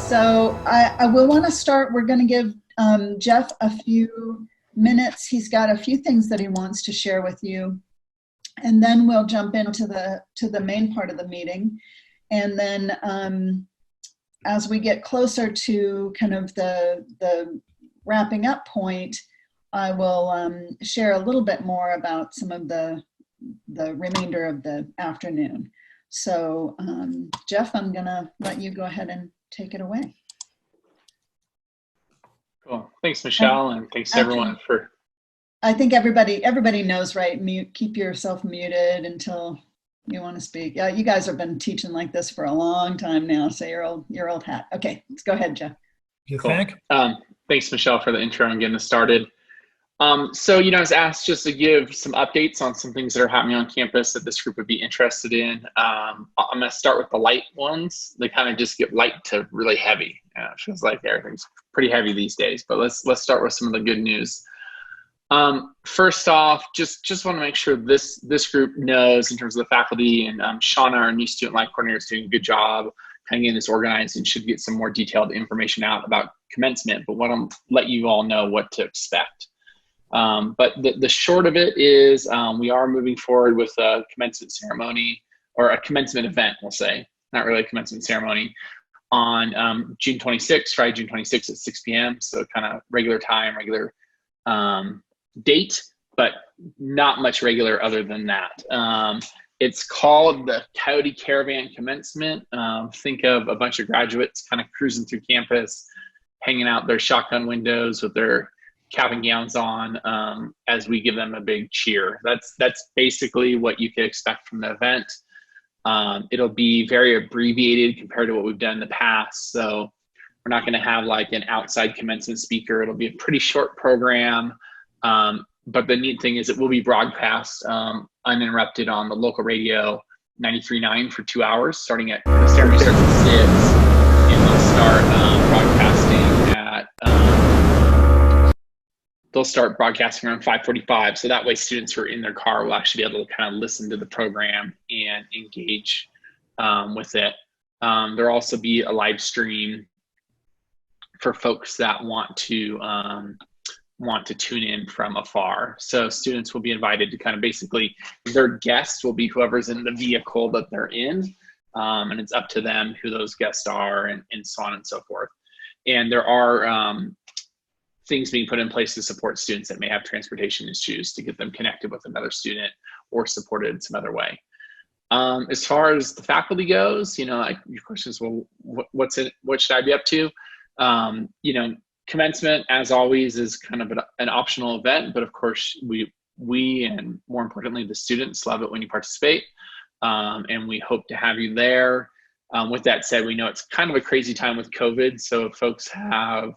So I will want to start. We're going to give Jeff a few minutes. He's got a few things that he wants to share with you. And then we'll jump into the main part of the meeting. And then as we get closer to kind of the wrapping up point, I will share a little bit more about some of the remainder of the afternoon. So Jeff, I'm gonna let you go ahead and take it away. Cool. Thanks, Michelle, and thanks everyone for. I think everybody knows, right? Keep yourself muted until you want to speak. Yeah, you guys have been teaching like this for a long time now, so you're old hat. Okay, let's go ahead, Jeff. You Cool. think? Thanks, Michelle, for the intro and getting us started. So, I was asked just to give some updates on some things that are happening on campus that this group would be interested in. I'm going to start with the light ones. They kind of just get light to really heavy. It feels like everything's pretty heavy these days, but let's start with some of the good news. First off, just want to make sure this group knows in terms of the faculty, and Shauna, our new student life coordinator, is doing a good job kind of getting this organized and should get some more detailed information out about commencement, but want to let you all know what to expect. But the short of it is we are moving forward with a commencement ceremony, or a commencement event, we'll say, not really a commencement ceremony, on June 26th, Friday, June 26th at 6 p.m. So kind of regular time, regular date, but not much regular other than that. It's called the Tahoe Caravan Commencement. Think of a bunch of graduates kind of cruising through campus, hanging out their shotgun windows with their cap and gowns on as we give them a big cheer. That's basically what you could expect from the event. It'll be very abbreviated compared to what we've done in the past. So we're not going to have like an outside commencement speaker. It'll be a pretty short program. But the neat thing is it will be broadcast uninterrupted on the local radio 93.9 for 2 hours, starting at the ceremony starts at 6, and they'll start broadcasting at they'll start broadcasting around 5:45. So that way students who are in their car will actually be able to kind of listen to the program and engage with it. There'll also be a live stream for folks that want to tune in from afar. So students will be invited to kind of basically, their guests will be whoever's in the vehicle that they're in. And it's up to them who those guests are and so on and so forth. And there are things being put in place to support students that may have transportation issues to get them connected with another student or supported in some other way. As far as the faculty goes, like your questions, well, what should I be up to? Commencement, as always, is kind of an optional event, but of course we and more importantly, the students love it when you participate. And we hope to have you there. With that said, we know it's kind of a crazy time with COVID. So if folks have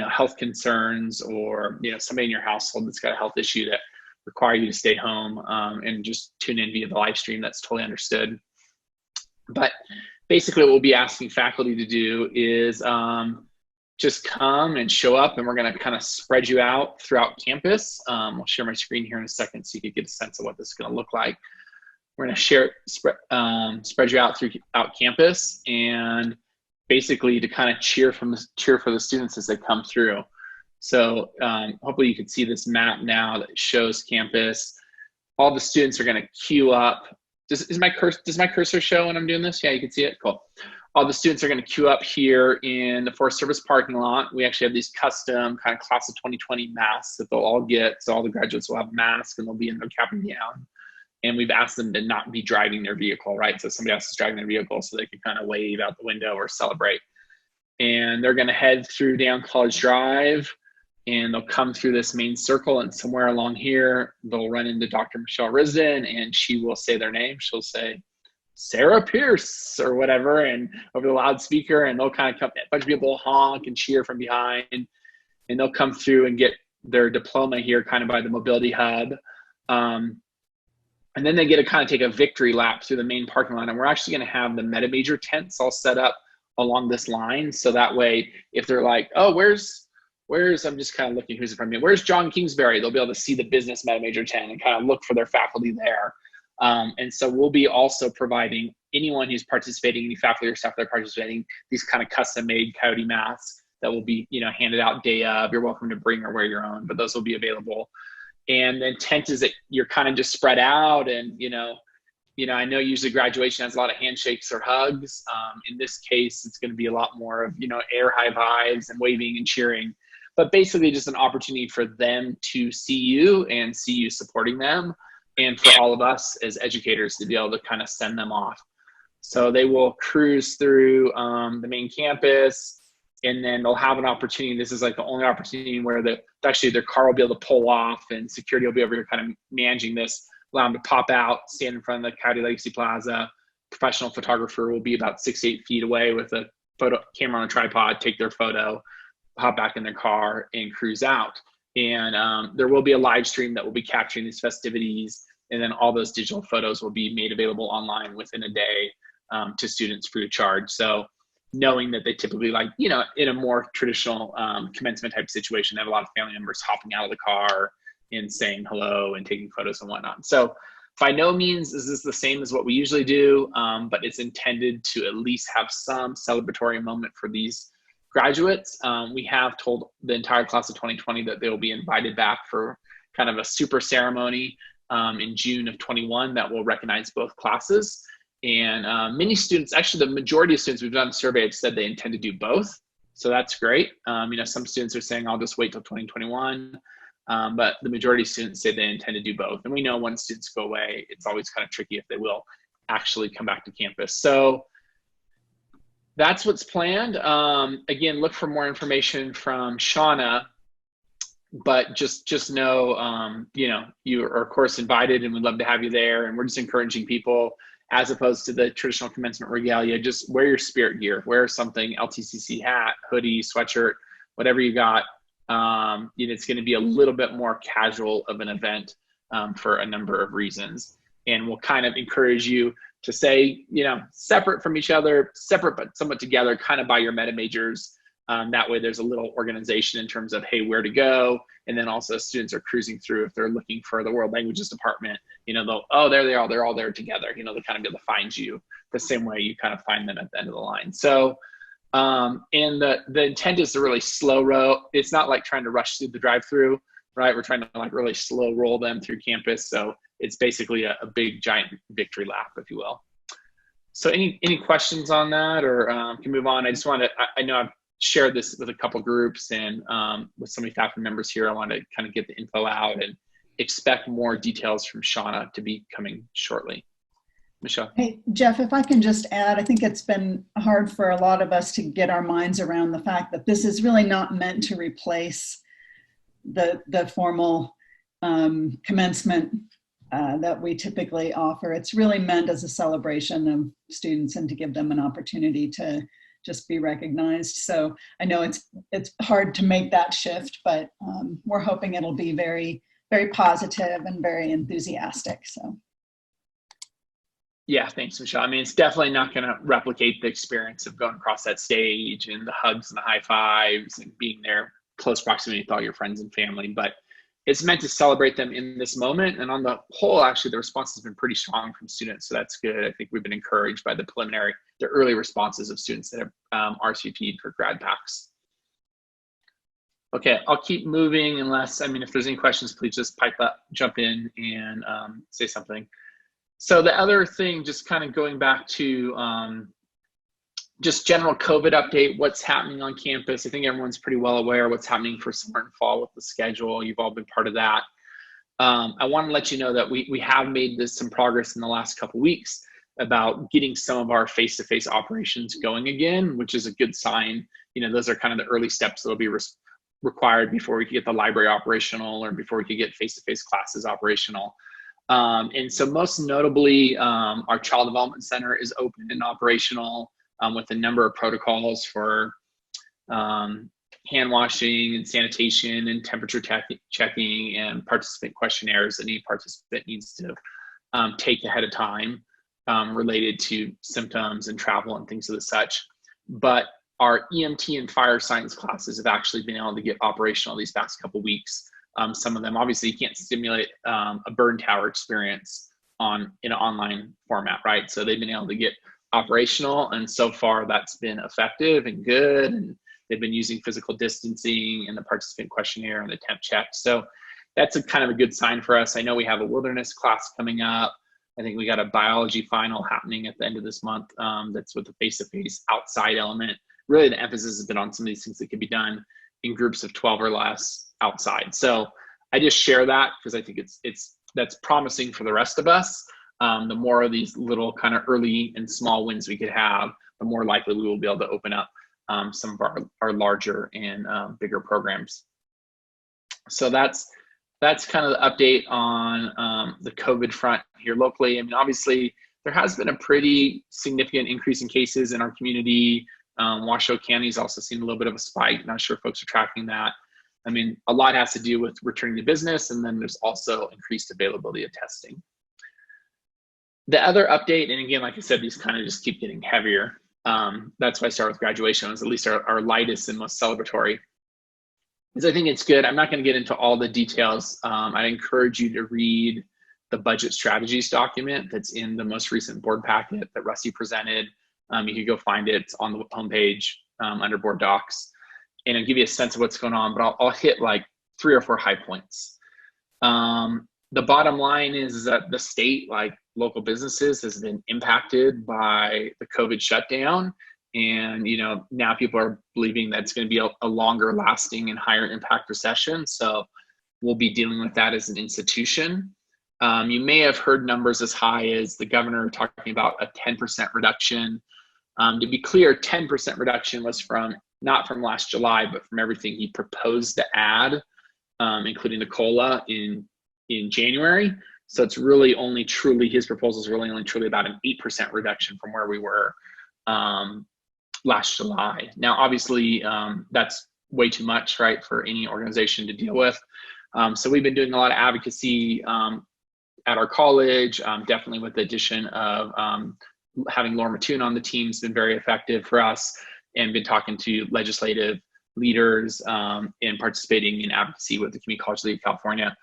health concerns, or somebody in your household that's got a health issue that require you to stay home and just tune in via the live stream, that's totally understood. But basically what we'll be asking faculty to do is just come and show up, and we're going to kind of spread you out throughout campus. I'll share my screen here in a second so you can get a sense of what this is going to look like. We're going to spread you out throughout campus, and basically to kind of cheer for the students as they come through. So hopefully you can see this map now that shows campus. All the students are going to queue up. Does my cursor show when I'm doing this? Yeah, you can see it. Cool. All the students are going to queue up here in the Forest Service parking lot. We actually have these custom kind of class of 2020 masks that they'll all get. So all the graduates will have masks and they'll be in their cap and gown. And we've asked them to not be driving their vehicle, right? So somebody else is driving their vehicle so they can kind of wave out the window or celebrate. And they're going to head through down College Drive, and they'll come through this main circle, and somewhere along here, they'll run into Dr. Michelle Risden, and she will say their name. She'll say, Sarah Pierce or whatever, and over the loudspeaker, and they'll kind of come, a bunch of people will honk and cheer from behind, and they'll come through and get their diploma here kind of by the mobility hub. And then they get to kind of take a victory lap through the main parking lot, and we're actually going to have the meta major tents all set up along this line. So that way, if they're like, oh, where's, I'm just kind of looking who's in front of me, where's John Kingsbury? They'll be able to see the business meta major tent and kind of look for their faculty there. And so we'll be also providing anyone who's participating, any faculty or staff that are participating, these kind of custom-made Coyote masks that will be, handed out day of. You're welcome to bring or wear your own, but those will be available. And the intent is that you're kind of just spread out, and I know usually graduation has a lot of handshakes or hugs. In this case, it's going to be a lot more of, air high fives and waving and cheering, but basically just an opportunity for them to see you and see you supporting them, and for all of us as educators to be able to kind of send them off. So they will cruise through the main campus, and then they'll have an opportunity. This is like the only opportunity where actually their car will be able to pull off, and security will be over here kind of managing this, allow them to pop out, stand in front of the Coyote Legacy Plaza. Professional photographer will be about 6 to 8 feet away with a photo camera on a tripod, take their photo, hop back in their car, and cruise out. And there will be a live stream that will be capturing these festivities, and then all those digital photos will be made available online within a day to students free of charge. So knowing that they typically, in a more traditional commencement type situation, have a lot of family members hopping out of the car and saying hello and taking photos and whatnot. So by no means is this the same as what we usually do, but it's intended to at least have some celebratory moment for these graduates. We have told the entire class of 2020 that they will be invited back for kind of a super ceremony in June of 21 that will recognize both classes. And many students, actually the majority of students we've done a survey have said they intend to do both. So that's great. Some students are saying, I'll just wait till 2021. But the majority of students say they intend to do both. And we know when students go away, it's always kind of tricky if they will actually come back to campus. So that's what's planned. Again, look for more information from Shauna, but just know, you are of course invited, and we'd love to have you there. And we're just encouraging people, as opposed to the traditional commencement regalia, just wear your spirit gear, wear something, LTCC hat, hoodie, sweatshirt, whatever you got. It's going to be a little bit more casual of an event for a number of reasons. And we'll kind of encourage you to stay, separate from each other, separate but somewhat together, kind of by your meta majors. That way there's a little organization in terms of, hey, where to go. And then also students are cruising through, if they're looking for the world languages department, there they are, they're all there together. They kind of be able to find you the same way you kind of find them at the end of the line. So, and the intent is to really slow roll. It's not like trying to rush through the drive-through, right? We're trying to really slow roll them through campus. So it's basically a big giant victory lap, if you will. So any questions on that, or can move on? I just want to, I know I've shared this with a couple groups and with so many faculty members here. I want to kind of get the info out and expect more details from Shauna to be coming shortly. Michelle. Hey, Jeff, if I can just add, I think it's been hard for a lot of us to get our minds around the fact that this is really not meant to replace the formal commencement that we typically offer. It's really meant as a celebration of students and to give them an opportunity to just be recognized. So I know it's hard to make that shift, but we're hoping it'll be very, very positive and very enthusiastic. So. Yeah, thanks, Michelle. I mean, it's definitely not going to replicate the experience of going across that stage and the hugs and the high fives and being there close proximity with all your friends and family, but it's meant to celebrate them in this moment. And on the whole, actually, the response has been pretty strong from students. So that's good. I think we've been encouraged by the early responses of students that have RSVP'd for grad packs. Okay, I'll keep moving if there's any questions, please just jump in and say something. So the other thing, just kind of going back to just general COVID update, what's happening on campus. I think everyone's pretty well aware of what's happening for summer and fall with the schedule. You've all been part of that. I want to let you know that we have made some progress in the last couple of weeks about getting some of our face-to-face operations going again, which is a good sign. Those are kind of the early steps that will be required before we can get the library operational or before we can get face-to-face classes operational. And so most notably, our Child Development Center is open and operational with a number of protocols for hand washing and sanitation and temperature checking and participant questionnaires that any participant needs to take ahead of time related to symptoms and travel and things of the such. But our EMT and fire science classes have actually been able to get operational these past couple weeks. Some of them, obviously, you can't simulate a burn tower experience in an online format, right? So they've been able to get operational, and so far that's been effective and good. And they've been using physical distancing and the participant questionnaire and the temp check. So that's a kind of a good sign for us. I know we have a wilderness class coming up. I think we got a biology final happening at the end of this month. That's with a face-to-face outside element. Really, the emphasis has been on some of these things that could be done in groups of 12 or less outside. So I just share that because I think that's promising for the rest of us. The more of these little kind of early and small wins we could have, the more likely we will be able to open up some of our larger and bigger programs. So that's kind of the update on the COVID front here locally. I mean, obviously, there has been a pretty significant increase in cases in our community. Washoe County's also seen a little bit of a spike. Not sure if folks are tracking that. I mean, a lot has to do with returning to business, and then there's also increased availability of testing. The other update, and again, like I said, these kind of just keep getting heavier. That's why I start with graduation, is at least our lightest and most celebratory. Is I think it's good. I'm not going to get into all the details. I encourage you to read the budget strategies document that's in the most recent board packet that Rusty presented. You can go find it. It's on the homepage under board docs, and it'll give you a sense of what's going on, but I'll hit like 3 or 4 high points. The bottom line is that the state, like local businesses, has been impacted by the COVID shutdown. And, now people are believing that it's going to be a longer lasting and higher impact recession. So we'll be dealing with that as an institution. You may have heard numbers as high as the governor talking about a 10% reduction. To be clear, 10% reduction was not from last July, but from everything he proposed to add, including the COLA in January. So it's really only truly, his proposal is really only truly about an 8% reduction from where we were last July. Now, obviously, that's way too much, right, for any organization to deal with. So we've been doing a lot of advocacy at our college, definitely with the addition of having Laura Mattoon on the team has been very effective for us, and been talking to legislative leaders and participating in advocacy with the Community College League of California.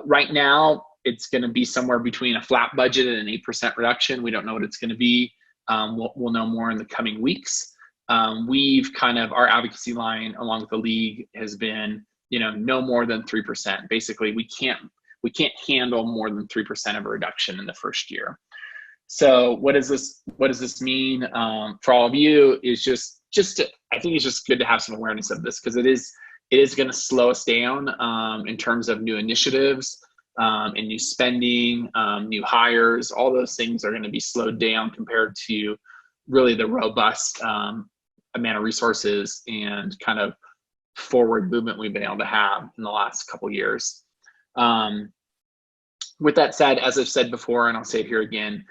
Right now, it's going to be somewhere between a flat budget and an 8% reduction. We don't know what it's going to be. We'll know more in the coming weeks. We've our advocacy line along with the league has been, no more than 3%. Basically, we can't handle more than 3% of a reduction in the first year. So what does this mean for all of you? Is I think it's just good to have some awareness of this, because it is going to slow us down in terms of new initiatives and new spending, new hires. All those things are going to be slowed down compared to really the robust amount of resources and kind of forward movement we've been able to have in the last couple of years. With that said, as I've said before, and I'll say it here again,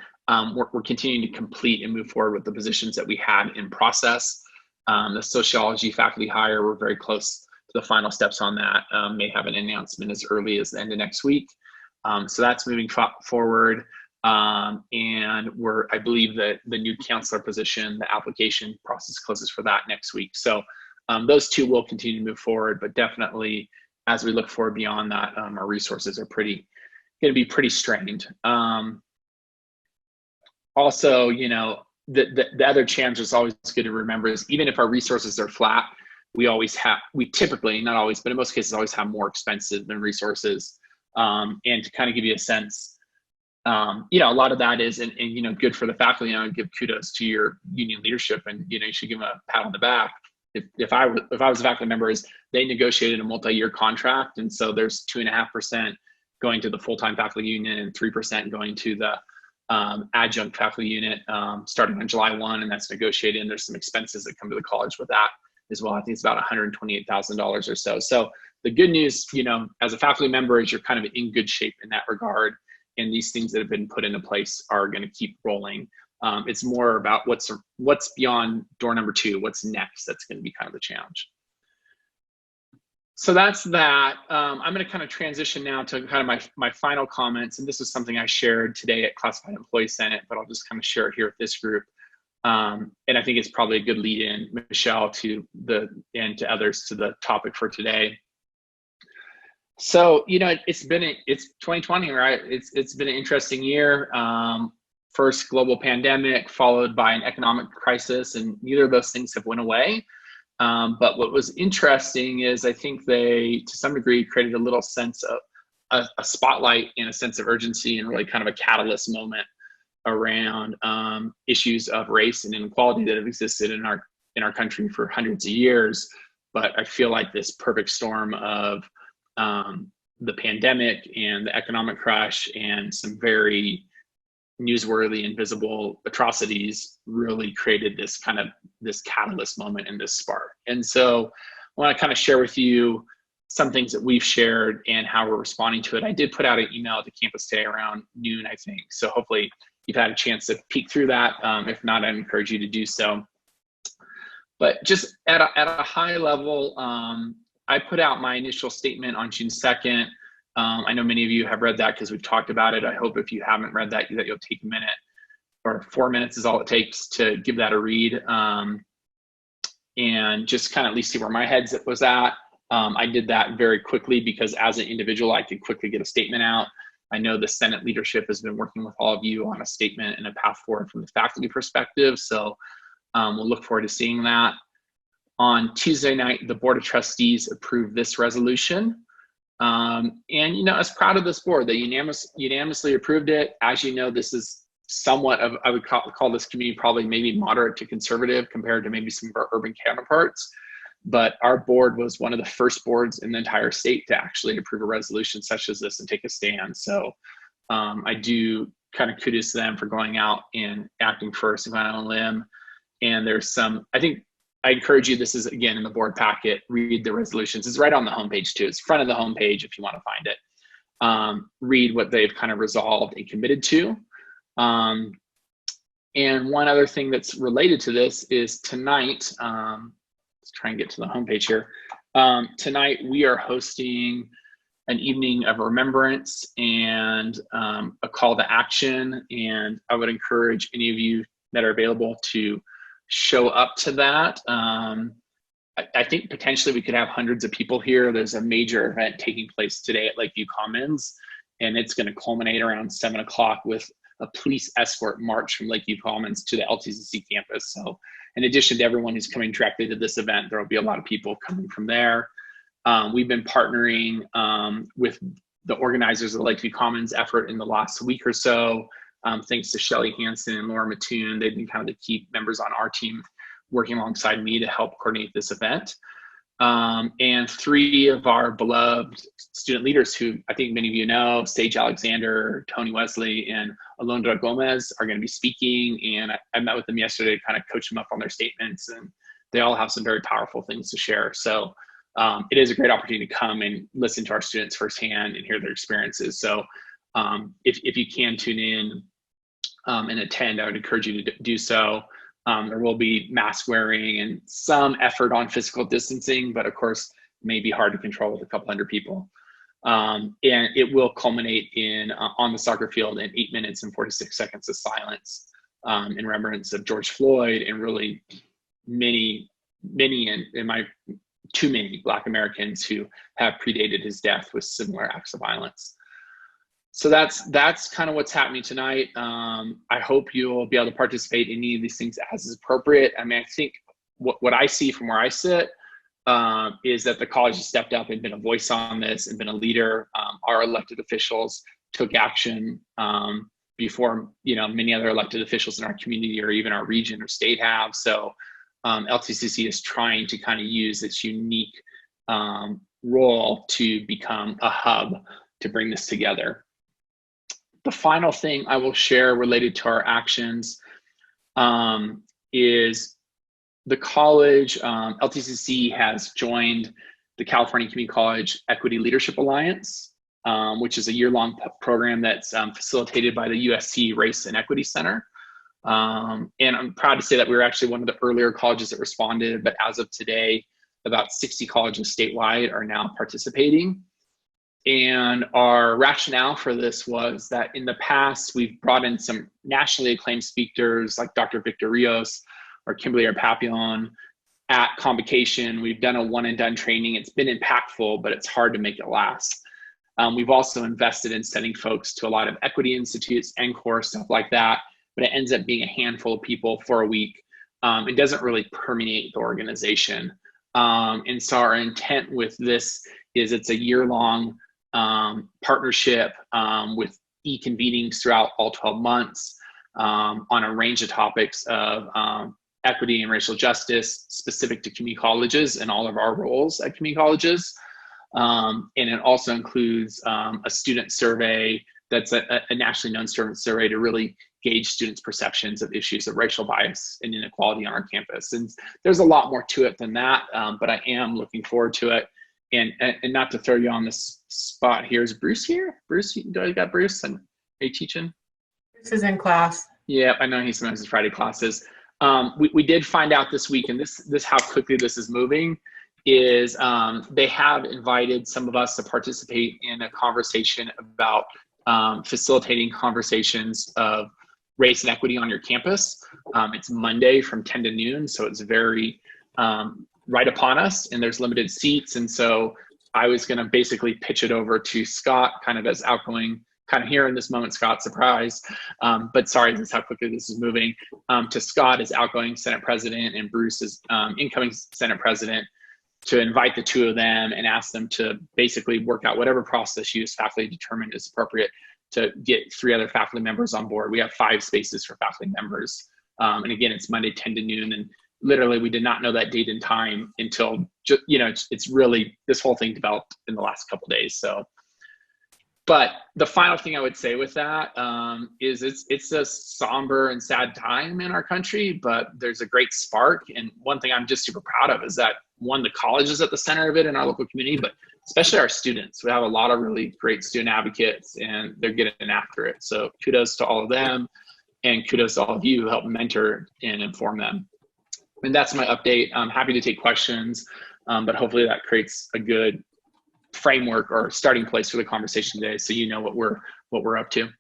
we're continuing to complete and move forward with the positions that we had in process. The sociology faculty hire, we're very close to the final steps on that. May have an announcement as early as the end of next week. So that's moving forward. And I believe that the new counselor position, the application process closes for that next week. So those two will continue to move forward, but definitely as we look forward beyond that, our resources are going to be pretty strained. Also, the other challenge is always good to remember is even if our resources are flat, we typically, not always, but in most cases always have more expenses than resources. And to kind of give you a sense, a lot of that is, and good for the faculty. I would give kudos to your union leadership, and you should give them a pat on the back. If I was a faculty member, is they negotiated a multi-year contract, and so there's 2.5% going to the full-time faculty union and 3% going to the adjunct faculty unit starting on July 1, and that's negotiated. And there's some expenses that come to the college with that as well. I think it's about $128,000 or so. So the good news, as a faculty member, is you're kind of in good shape in that regard. And these things that have been put into place are going to keep rolling. It's more about what's beyond door number 2, what's next. That's going to be kind of the challenge. So that's that. I'm going to kind of transition now to kind of my final comments. And this is something I shared today at Classified Employee Senate, but I'll just kind of share it here with this group. And I think it's probably a good lead in, Michelle, and to others to the topic for today. So, it's 2020, right? It's been an interesting year. First global pandemic followed by an economic crisis, and neither of those things have went away. But what was interesting is I think they, to some degree, created a little sense of a spotlight and a sense of urgency, and really kind of a catalyst moment around issues of race and inequality that have existed in our country for hundreds of years. But I feel like this perfect storm of the pandemic and the economic crash and some very newsworthy and visible atrocities really created this catalyst moment and this spark. And so I want to kind of share with you some things that we've shared and how we're responding to it. I did put out an email at the campus today around noon, I think. So hopefully you've had a chance to peek through that. If not, I'd encourage you to do so. But just at a high level, I put out my initial statement on June 2nd. I know many of you have read that because we've talked about it. I hope if you haven't read that you'll take a minute, or 4 minutes is all it takes to give that a read, and just kind of at least see where my head was at. I did that very quickly because as an individual, I could quickly get a statement out. I know the Senate leadership has been working with all of you on a statement and a path forward from the faculty perspective. So we'll look forward to seeing that. On Tuesday night, the Board of Trustees approved this resolution. And, I was proud of this board. They unanimously approved it. As you know, this is somewhat of, I would call this community probably maybe moderate to conservative compared to maybe some of our urban counterparts. But our board was one of the first boards in the entire state to actually approve a resolution such as this and take a stand. So I do kind of kudos to them for going out and acting first and going out on a limb. And there's I encourage you, this is again in the board packet, read the resolutions. It's right on the homepage too. It's front of the homepage if you want to find it. Read what they've kind of resolved and committed to. And one other thing that's related to this is tonight, let's try and get to the homepage here. Tonight we are hosting an evening of remembrance and a call to action. And I would encourage any of you that are available to show up to that. I think potentially we could have hundreds of people here. There's a major event taking place today at Lakeview Commons, and it's going to culminate around 7 o'clock with a police escort march from Lakeview Commons to the LTCC campus. So in addition to everyone who's coming directly to this event, there will be a lot of people coming from there. We've been partnering with the organizers of the Lakeview Commons effort in the last week or so. Thanks to Shelly Hansen and Laura Mattoon. They've been kind of the key members on our team working alongside me to help coordinate this event. And 3 of our beloved student leaders who I think many of you know, Sage Alexander, Tony Wesley, and Alondra Gomez are going to be speaking. And I met with them yesterday to kind of coach them up on their statements, and they all have some very powerful things to share. So it is a great opportunity to come and listen to our students firsthand and hear their experiences. So if you can tune in and attend, I would encourage you to do so. There will be mask wearing and some effort on physical distancing, but of course, may be hard to control with a couple hundred people. And it will culminate in on the soccer field in 8 minutes and 46 seconds of silence in remembrance of George Floyd and really many, in my too many Black Americans who have predated his death with similar acts of violence. So that's kind of what's happening tonight. I hope you'll be able to participate in any of these things as is appropriate. I mean, I think what I see from where I sit is that the college has stepped up and been a voice on this and been a leader. Our elected officials took action before many other elected officials in our community or even our region or state have. So LTCC is trying to kind of use its unique role to become a hub to bring this together. The final thing I will share related to our actions is the college, LTCC has joined the California Community College Equity Leadership Alliance, which is a year-long program that's facilitated by the USC Race and Equity Center. And I'm proud to say that we were actually one of the earlier colleges that responded, but as of today, about 60 colleges statewide are now participating. And our rationale for this was that in the past, we've brought in some nationally acclaimed speakers like Dr. Victor Rios or Kimberly Papillon at convocation. We've done a one and done training. It's been impactful, but it's hard to make it last. We've also invested in sending folks to a lot of equity institutes, NCORE, stuff like that, but it ends up being a handful of people for a week. It doesn't really permeate the organization. And so our intent with this is it's a year-long partnership with e-convenings throughout all 12 months on a range of topics of equity and racial justice specific to community colleges and all of our roles at community colleges. And it also includes a student survey that's a nationally known student survey to really gauge students' perceptions of issues of racial bias and inequality on our campus. And there's a lot more to it than that, but I am looking forward to it. And not to throw you on this spot here, is Bruce here? Bruce, do I got Bruce? And are you teaching? Bruce is in class. Yeah, I know he sometimes has Friday classes. We did find out this week, and this how quickly this is moving, is they have invited some of us to participate in a conversation about facilitating conversations of race and equity on your campus. It's Monday from 10 to noon, so it's very right upon us, and there's limited seats. And so I was going to basically pitch it over to Scott, kind of as outgoing, kind of here in this moment, Scott, surprise. But sorry, this is how quickly this is moving. To Scott as outgoing Senate President and Bruce as incoming Senate President, to invite the two of them and ask them to basically work out whatever process you as faculty determine is appropriate to get 3 other faculty members on board. We have 5 spaces for faculty members. And again, it's Monday, 10 to noon. And literally, we did not know that date and time until, it's really, this whole thing developed in the last couple of days. So, but the final thing I would say with that is it's a somber and sad time in our country, but there's a great spark. And one thing I'm just super proud of is that, one, the college is at the center of it in our local community, but especially our students. We have a lot of really great student advocates, and they're getting after it. So kudos to all of them, and kudos to all of you who help mentor and inform them. And that's my update. I'm happy to take questions, but hopefully that creates a good framework or starting place for the conversation today, so you know what we're up to.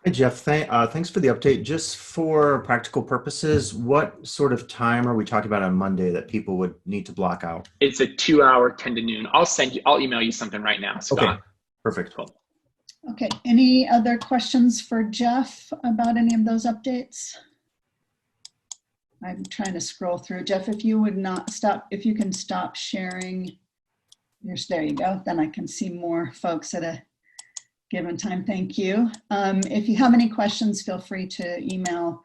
Hey, Jeff, thanks for the update. Just for practical purposes, what sort of time are we talking about on Monday that people would need to block out? It's a 2-hour 10 to noon. I'll email you something right now, Scott. Okay, perfect. Cool. Okay, any other questions for Jeff about any of those updates? I'm trying to scroll through. Jeff, if you would not stop, if you can stop sharing. There you go. Then I can see more folks at a given time. Thank you. If you have any questions, feel free to email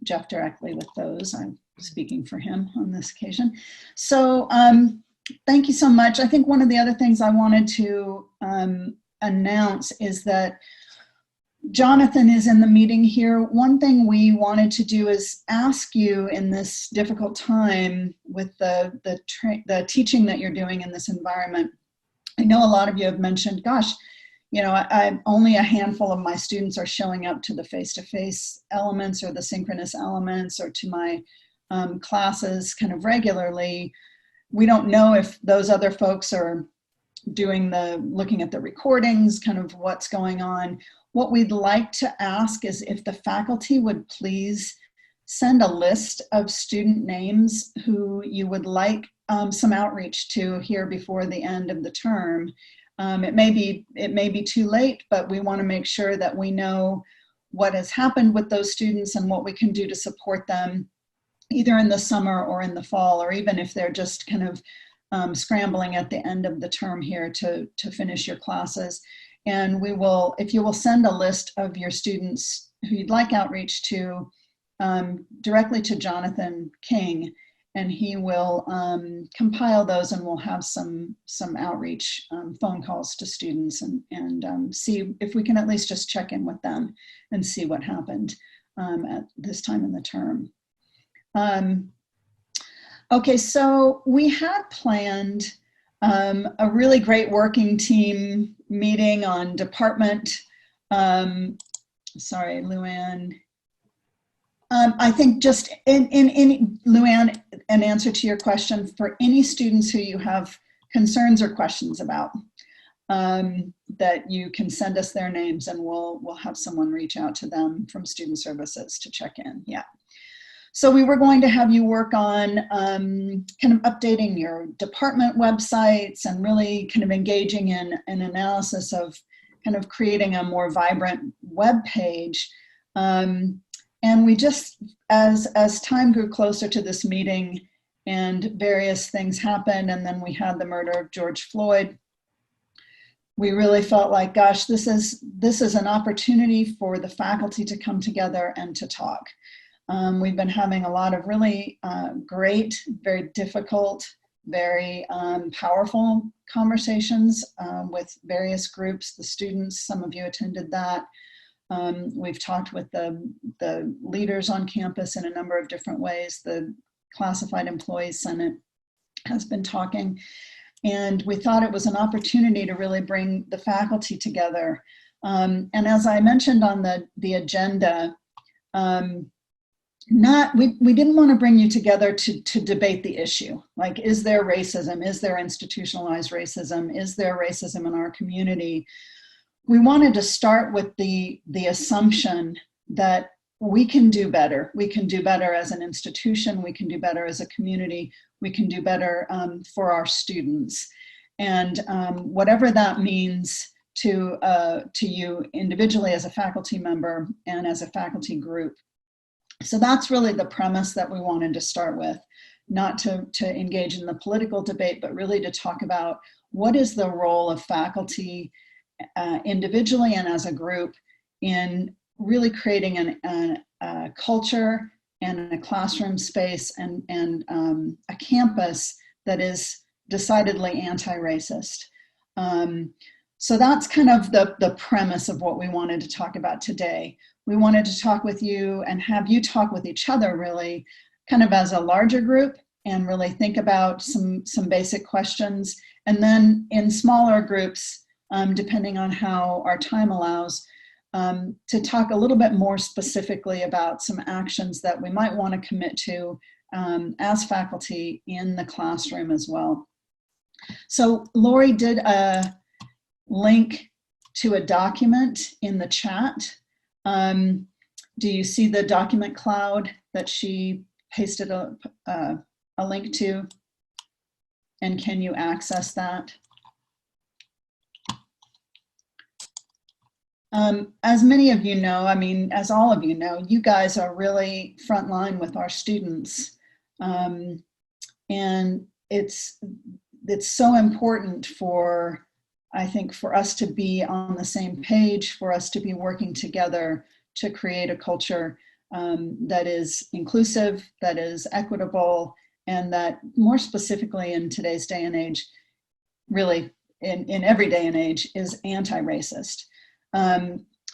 Jeff directly with those. I'm speaking for him on this occasion. So thank you so much. I think one of the other things I wanted to announce is that Jonathan is in the meeting here. One thing we wanted to do is ask you in this difficult time with the teaching that you're doing in this environment. I know a lot of you have mentioned, gosh, I only a handful of my students are showing up to the face-to-face elements or the synchronous elements or to my classes kind of regularly. We don't know if those other folks are looking at the recordings, kind of what's going on. What we'd like to ask is if the faculty would please send a list of student names who you would like some outreach to here before the end of the term. It may be too late, but we want to make sure that we know what has happened with those students and what we can do to support them either in the summer or in the fall, or even if they're just kind of scrambling at the end of the term here to finish your classes. And we will, if you will send a list of your students who you'd like outreach to directly to Jonathan King, and he will compile those, and we'll have some outreach phone calls to students and see if we can at least just check in with them and see what happened at this time in the term. Okay, so we had planned a really great working team meeting on department. Sorry, Luann. I think just in Luann, an answer to your question, for any students who you have concerns or questions about, that you can send us their names and we'll have someone reach out to them from student services to check in. Yeah. So we were going to have you work on kind of updating your department websites and really kind of engaging in an analysis of kind of creating a more vibrant web page. And we just, as time grew closer to this meeting and various things happened, and then we had the murder of George Floyd, we really felt like, gosh, this is an opportunity for the faculty to come together and to talk. We've been having a lot of really great, very difficult, very powerful conversations with various groups, the students. Some of you attended that. We've talked with the leaders on campus in a number of different ways. The Classified Employees Senate has been talking. And we thought it was an opportunity to really bring the faculty together. And as I mentioned on the agenda, we didn't want to bring you together to debate the issue. Like, is there racism? Is there institutionalized racism? Is there racism in our community? We wanted to start with the assumption that we can do better. We can do better as an institution. We can do better as a community. We can do better for our students. And whatever that means to you individually as a faculty member and as a faculty group. So that's really the premise that we wanted to start with, not to engage in the political debate, but really to talk about what is the role of faculty individually and as a group in really creating a culture and a classroom space and a campus that is decidedly anti-racist. So that's kind of the premise of what we wanted to talk about today. We wanted to talk with you and have you talk with each other really kind of as a larger group and really think about some basic questions. And then in smaller groups, depending on how our time allows, to talk a little bit more specifically about some actions that we might want to commit to as faculty in the classroom as well. So Lori did a link to a document in the chat. Do you see the document cloud that she pasted a link to? And can you access that? As many of you know, I mean, as all of you know, you guys are really frontline with our students. And it's so important for, I think, for us to be on the same page, for us to be working together to create a culture that is inclusive, that is equitable, and that more specifically in today's day and age, really in every day and age, is anti-racist.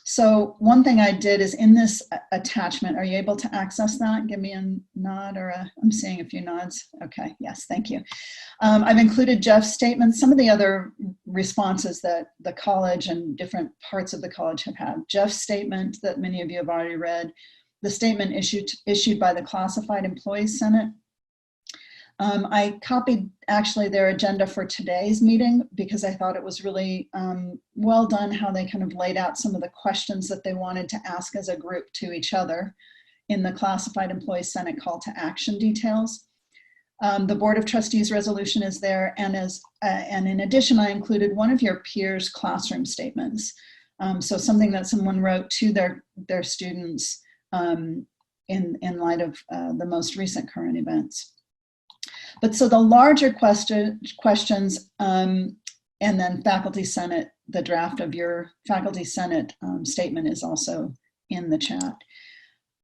So one thing I did is in this attachment, are you able to access that? Give me a nod or I'm seeing a few nods. Okay, yes, thank you. I've included Jeff's statement, some of the other responses that the college and different parts of the college have had. Jeff's statement that many of you have already read, the statement issued by the Classified Employees Senate. I copied actually their agenda for today's meeting because I thought it was really well done how they kind of laid out some of the questions that they wanted to ask as a group to each other in the Classified Employees Senate call to action details. The Board of Trustees resolution is there, and in addition, I included one of your peers' classroom statements. So something that someone wrote to their students in light of the most recent current events. But so the larger questions, and then Faculty Senate, the draft of your Faculty Senate statement is also in the chat.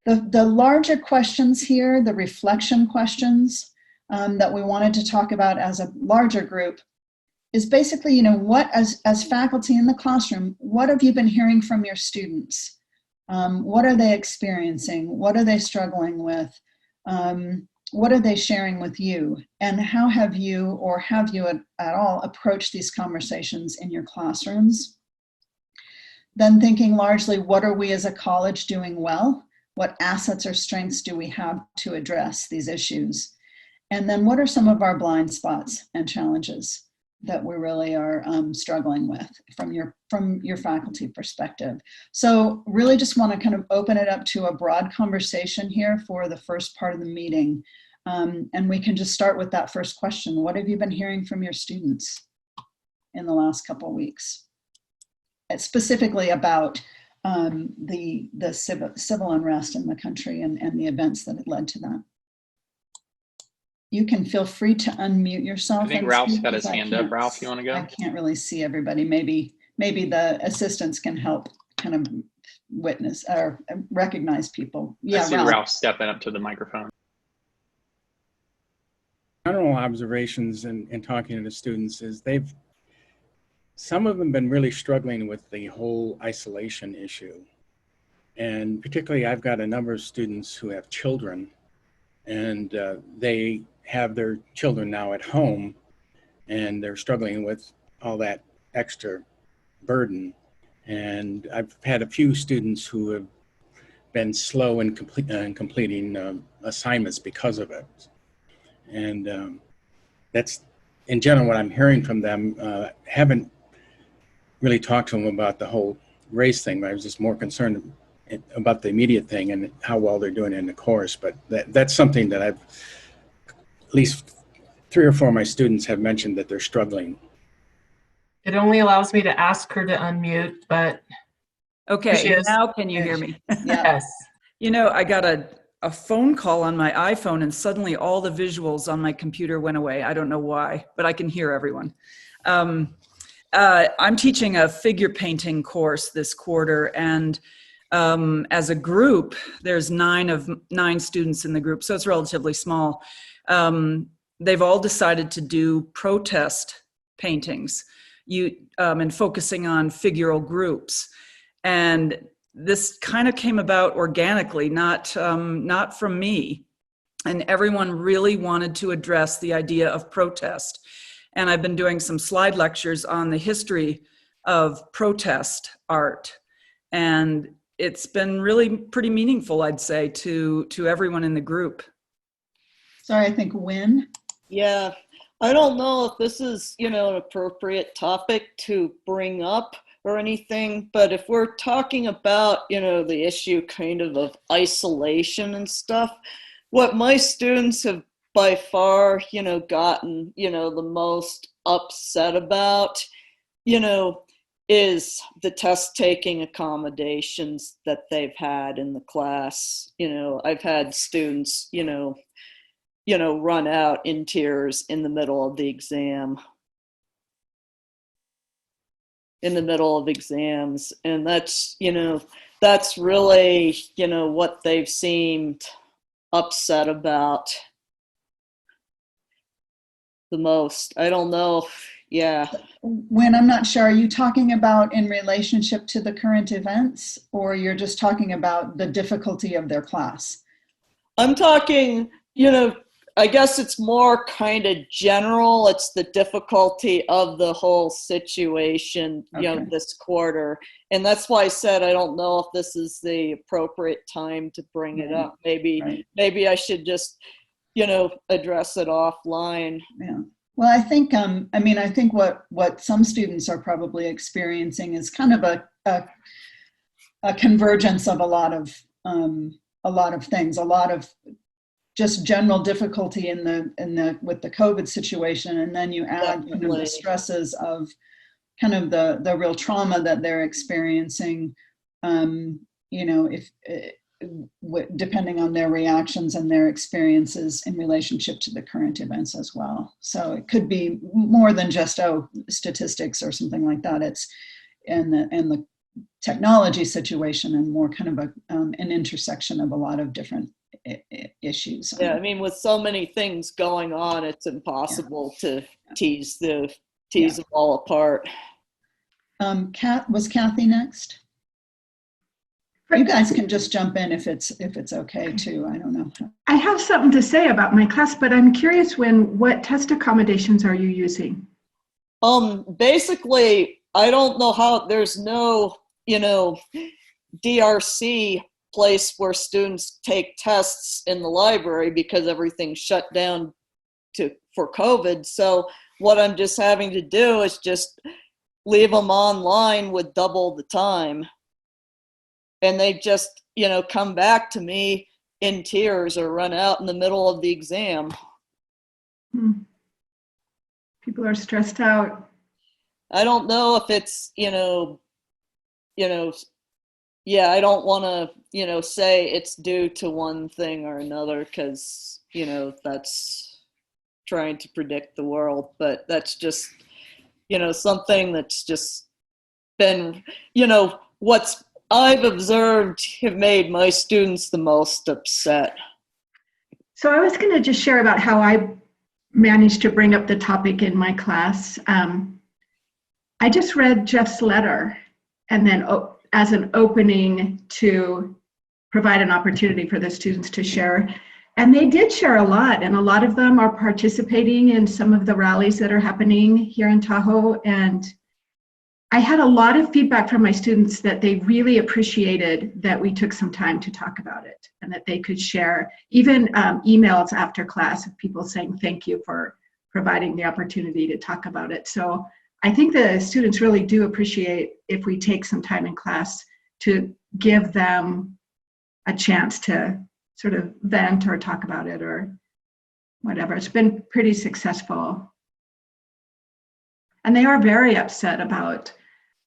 The larger questions here, the reflection questions that we wanted to talk about as a larger group is basically, you know, what as faculty in the classroom, what have you been hearing from your students? What are they experiencing? What are they struggling with? What are they sharing with you? And how have you, or have you at all, approached these conversations in your classrooms? Then thinking largely, what are we as a college doing well? What assets or strengths do we have to address these issues? And then what are some of our blind spots and challenges? that we really are struggling with from your faculty perspective. So really just want to kind of open it up to a broad conversation here for the first part of the meeting. And we can just start with that first question. What have you been hearing from your students in the last couple of weeks? It's specifically about the civil unrest in the country and the events that led to that. You can feel free to unmute yourself. I think Ralph's got his hand up. Ralph, you want to go? I can't really see everybody. Maybe the assistants can help kind of witness or recognize people. Yeah, I see Ralph stepping up to the microphone. General observations in talking to the students is some of them been really struggling with the whole isolation issue. And particularly I've got a number of students who have children, and they have their children now at home, and they're struggling with all that extra burden. And I've had a few students who have been slow in completing assignments because of it. And that's, in general, what I'm hearing from them. Haven't really talked to them about the whole race thing. I was just more concerned about the immediate thing and how well they're doing in the course. But that's something that I've, at least 3 or 4 of my students have mentioned that they're struggling. It only allows me to ask her to unmute, but Okay, now can you hear me? yes. You know, I got a phone call on my iPhone and suddenly all the visuals on my computer went away. I don't know why, but I can hear everyone. I'm teaching a figure painting course this quarter, and as a group, there's 9 students in the group, so it's relatively small. They've all decided to do protest paintings and focusing on figural groups. And this kind of came about organically, not from me. And everyone really wanted to address the idea of protest. And I've been doing some slide lectures on the history of protest art. And it's been really pretty meaningful, I'd say, to everyone in the group. Sorry, I think Wynn. Yeah, I don't know if this is, an appropriate topic to bring up or anything, but if we're talking about, the issue kind of isolation and stuff, what my students have by far, gotten, the most upset about, is the test taking accommodations that they've had in the class. I've had students, run out in tears in the middle of the exam. In the middle of exams. And that's, that's really, what they've seemed upset about the most. I don't know. Yeah. When I'm not sure, are you talking about in relationship to the current events, or you're just talking about the difficulty of their class? I'm talking, I guess it's more kind of general. It's the difficulty of the whole situation, Okay. This quarter. And that's why I said I don't know if this is the appropriate time to bring it up. Maybe I should just, address it offline. Yeah. Well, I think, I think what some students are probably experiencing is kind of a convergence of a lot of things, a lot of just general difficulty in the with the COVID situation, and then you add the stresses of kind of the real trauma that they're experiencing. Depending on their reactions and their experiences in relationship to the current events as well. So it could be more than just statistics or something like that. It's in the technology situation and more kind of an intersection of a lot of different issues. Yeah, with so many things going on, it's impossible to tease them all apart. Was Kathy next? You guys can just jump in if it's okay too. I don't know. I have something to say about my class, but I'm curious, what test accommodations are you using? Basically, I don't know how. There's no, DRC place where students take tests in the library because everything's shut down for COVID. So what I'm just having to do is just leave them online with double the time. And they just, come back to me in tears or run out in the middle of the exam. People are stressed out. I don't know if it's, yeah, I don't want to, say it's due to one thing or another, because, that's trying to predict the world. But that's just, something that's just been, what's I've observed have made my students the most upset. So I was going to just share about how I managed to bring up the topic in my class. I just read Jeff's letter, and then as an opening to provide an opportunity for the students to share. And they did share a lot, and a lot of them are participating in some of the rallies that are happening here in Tahoe. And I had a lot of feedback from my students that they really appreciated that we took some time to talk about it, and that they could share even emails after class of people saying thank you for providing the opportunity to talk about it. So I think the students really do appreciate if we take some time in class to give them a chance to sort of vent or talk about it or whatever. It's been pretty successful. And they are very upset about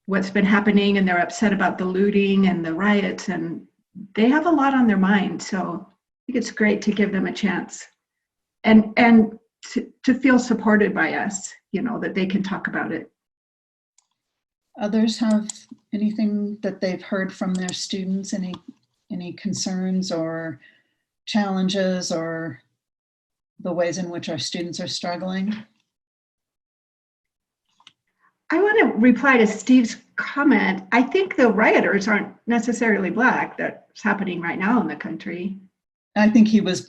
what's been happening, and they're upset about the looting and the riots, and they have a lot on their mind. So I think it's great to give them a chance and to feel supported by us, that they can talk about it. Others have anything that they've heard from their students, any concerns or challenges or the ways in which our students are struggling? I want to reply to Steve's comment. I think the rioters aren't necessarily Black. That's happening right now in the country. I think he was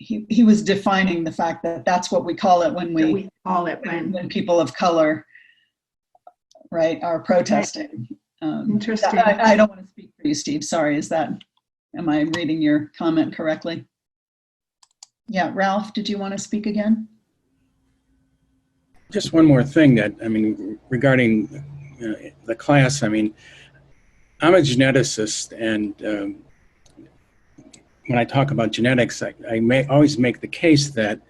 he was defining the fact that that's what we call it when we call it when people of color, right, are protesting. Interesting. I don't want to speak for you, Steve. Sorry, am I reading your comment correctly? Yeah, Ralph, did you want to speak again? Just one more thing regarding the class. I'm a geneticist, and when I talk about genetics, I may always make the case that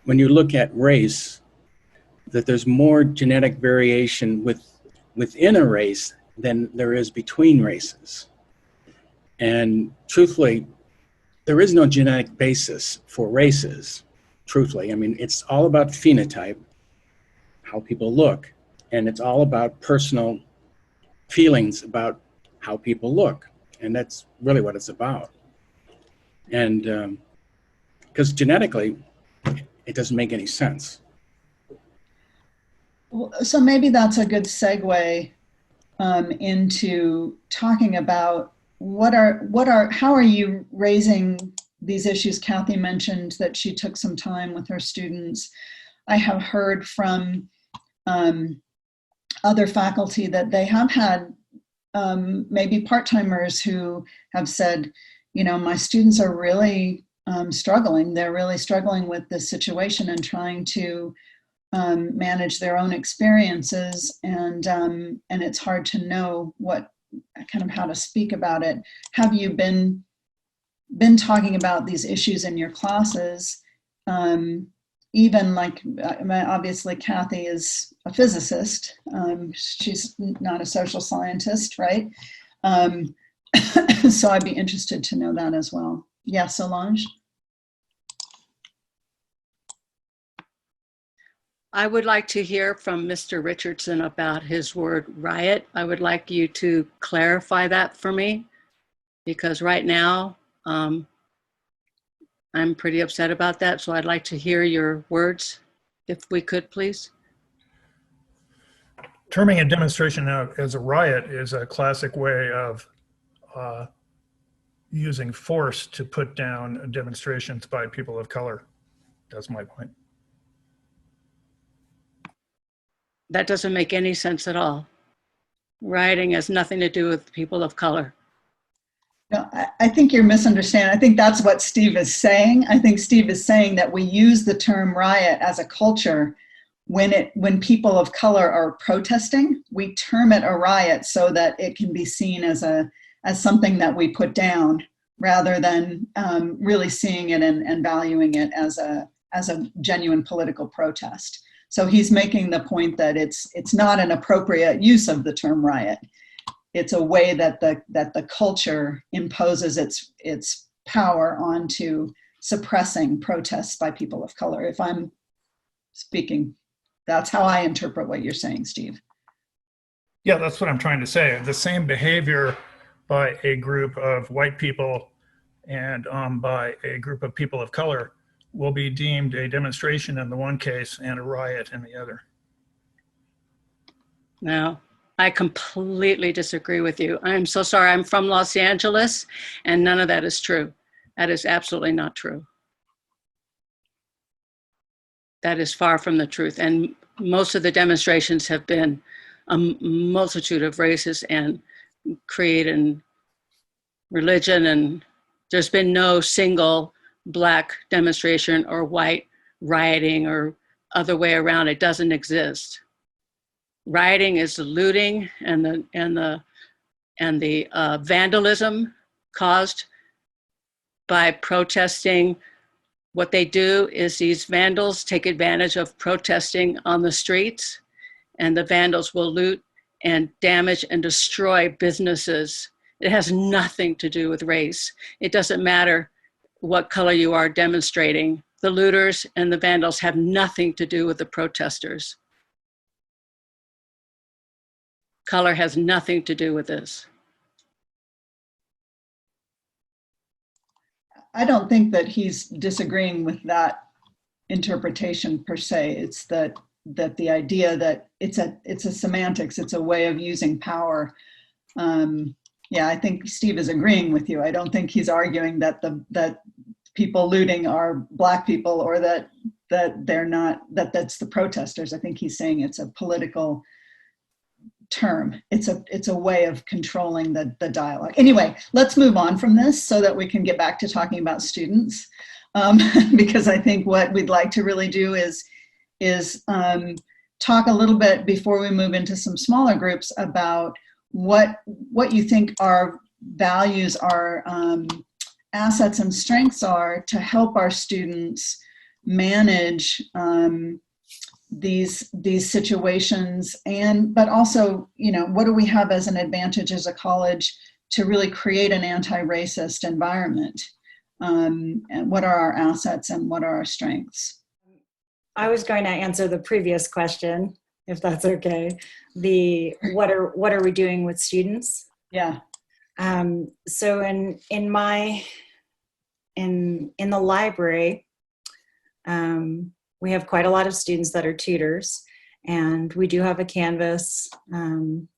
when you look at race, that there's more genetic variation within a race than there is between races. And truthfully, there is no genetic basis for races, truthfully. It's all about phenotype, how people look, and it's all about personal feelings about how people look. And that's really what it's about. And because genetically, it doesn't make any sense. So maybe that's a good segue into talking about how are you raising these issues? Kathy mentioned that she took some time with her students. I have heard from other faculty that they have had maybe part-timers who have said, my students are really struggling. They're really struggling with this situation and trying to manage their own experiences, and it's hard to know how to speak about it. Have you been talking about these issues in your classes? Even obviously Kathy is a physicist. She's not a social scientist, right? So I'd be interested to know that as well. Yeah, Solange? I would like to hear from Mr. Richardson about his word riot. I would like you to clarify that for me, because right now I'm pretty upset about that. So I'd like to hear your words, if we could, please. Terming a demonstration as a riot is a classic way of using force to put down demonstrations by people of color. That's my point. That doesn't make any sense at all. Rioting has nothing to do with people of color. No, I think you're misunderstanding. I think that's what Steve is saying. I think Steve is saying that we use the term riot as a culture when people of color are protesting. We term it a riot so that it can be seen as something that we put down, rather than really seeing it and valuing it as a genuine political protest. So he's making the point that it's not an appropriate use of the term riot. It's a way that the culture imposes its power onto suppressing protests by people of color. If I'm speaking, that's how I interpret what you're saying, Steve. Yeah, that's what I'm trying to say. The same behavior by a group of white people and by a group of people of color will be deemed a demonstration in the one case and a riot in the other. No, I completely disagree with you. I'm so sorry. I'm from Los Angeles, and none of that is true. That is absolutely not true. That is far from the truth. And most of the demonstrations have been a multitude of races and creed and religion, and there's been no single Black demonstration or white rioting or other way around. It doesn't exist. Rioting is the looting and the vandalism caused by protesting. What they do is these vandals take advantage of protesting on the streets, and the vandals will loot and damage and destroy businesses. It has nothing to do with race. It doesn't matter what color you are demonstrating. The looters and the vandals have nothing to do with the protesters. Color has nothing to do with this. I don't think that he's disagreeing with that interpretation per se. It's that the idea that it's a semantics, it's a way of using power. Yeah, I think Steve is agreeing with you. I don't think he's arguing that that people looting are Black people, or that they're not, that's the protesters. I think he's saying it's a political term. It's a way of controlling the dialogue. Anyway, let's move on from this so that we can get back to talking about students, because I think what we'd like to really do is talk a little bit before we move into some smaller groups about what you think our values, our assets and strengths are to help our students manage these situations, but also, what do we have as an advantage as a college to really create an anti-racist environment, and what are our assets and what are our strengths? I was going to answer the previous question, if that's okay. What are we doing with students? Yeah. So in the library, we have quite a lot of students that are tutors, and we do have a Canvas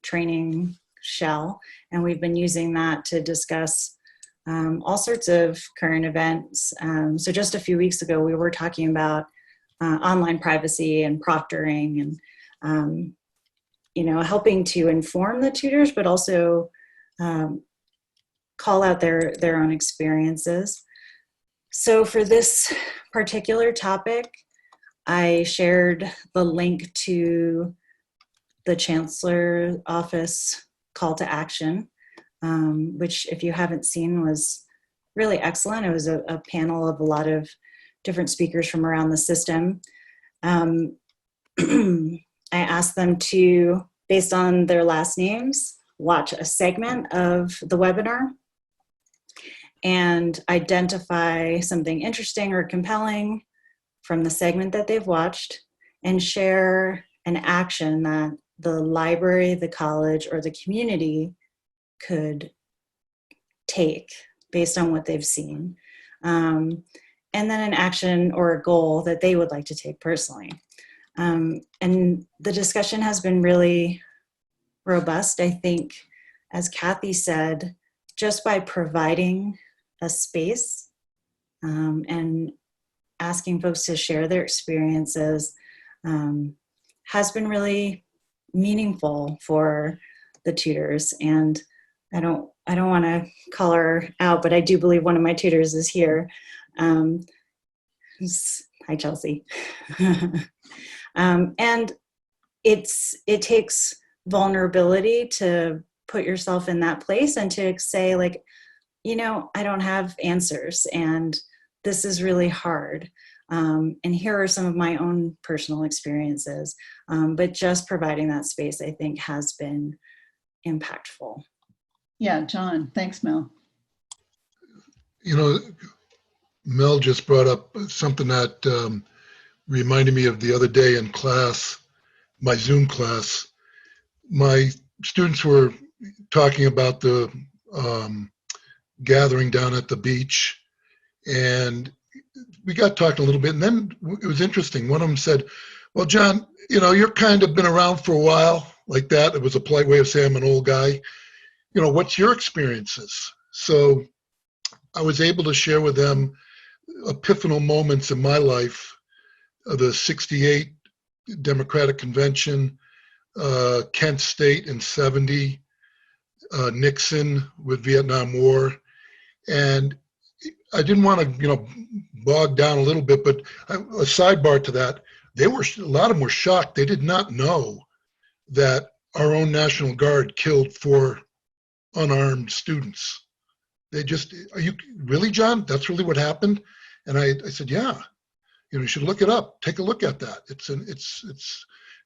training shell, and we've been using that to discuss all sorts of current events. So just a few weeks ago, we were talking about online privacy and proctoring, and helping to inform the tutors, but also call out their own experiences. So for this particular topic, I shared the link to the Chancellor's Office call to action, which, if you haven't seen, was really excellent. It was a panel of a lot of different speakers from around the system. I asked them to, based on their last names, watch a segment of the webinar and identify something interesting or compelling from the segment that they've watched, and share an action that the library, the college, or the community could take based on what they've seen. And then an action or a goal that they would like to take personally. And the discussion has been really robust. I think, as Kathy said, just by providing a space and asking folks to share their experiences has been really meaningful for the tutors. And I don't want to call her out, but I do believe one of my tutors is here. Hi, Chelsea. And it takes vulnerability to put yourself in that place and to say, like, you know, I don't have answers and this is really hard. And here are some of my own personal experiences. But just providing that space, I think, has been impactful. Yeah, John. Thanks, Mel. You know, Mel just brought up something that reminded me of the other day in class, my Zoom class. My students were talking about the gathering down at the beach, and we got talking a little bit, and then it was interesting. One of them said, well, John, you know, you're kind of been around for a while, like that. It was a polite way of saying I'm an old guy. You know, what's your experiences? So I was able to share with them epiphanal moments in my life, the '68 Democratic Convention, Kent State in '70, Nixon with Vietnam War. And I didn't want to, you know, bog down a little bit, but a sidebar to that, a lot of them were shocked. They did not know that our own National Guard killed 4 unarmed students. They just, are you really, John? That's really what happened? And I said, yeah, you know, you should look it up. Take a look at that.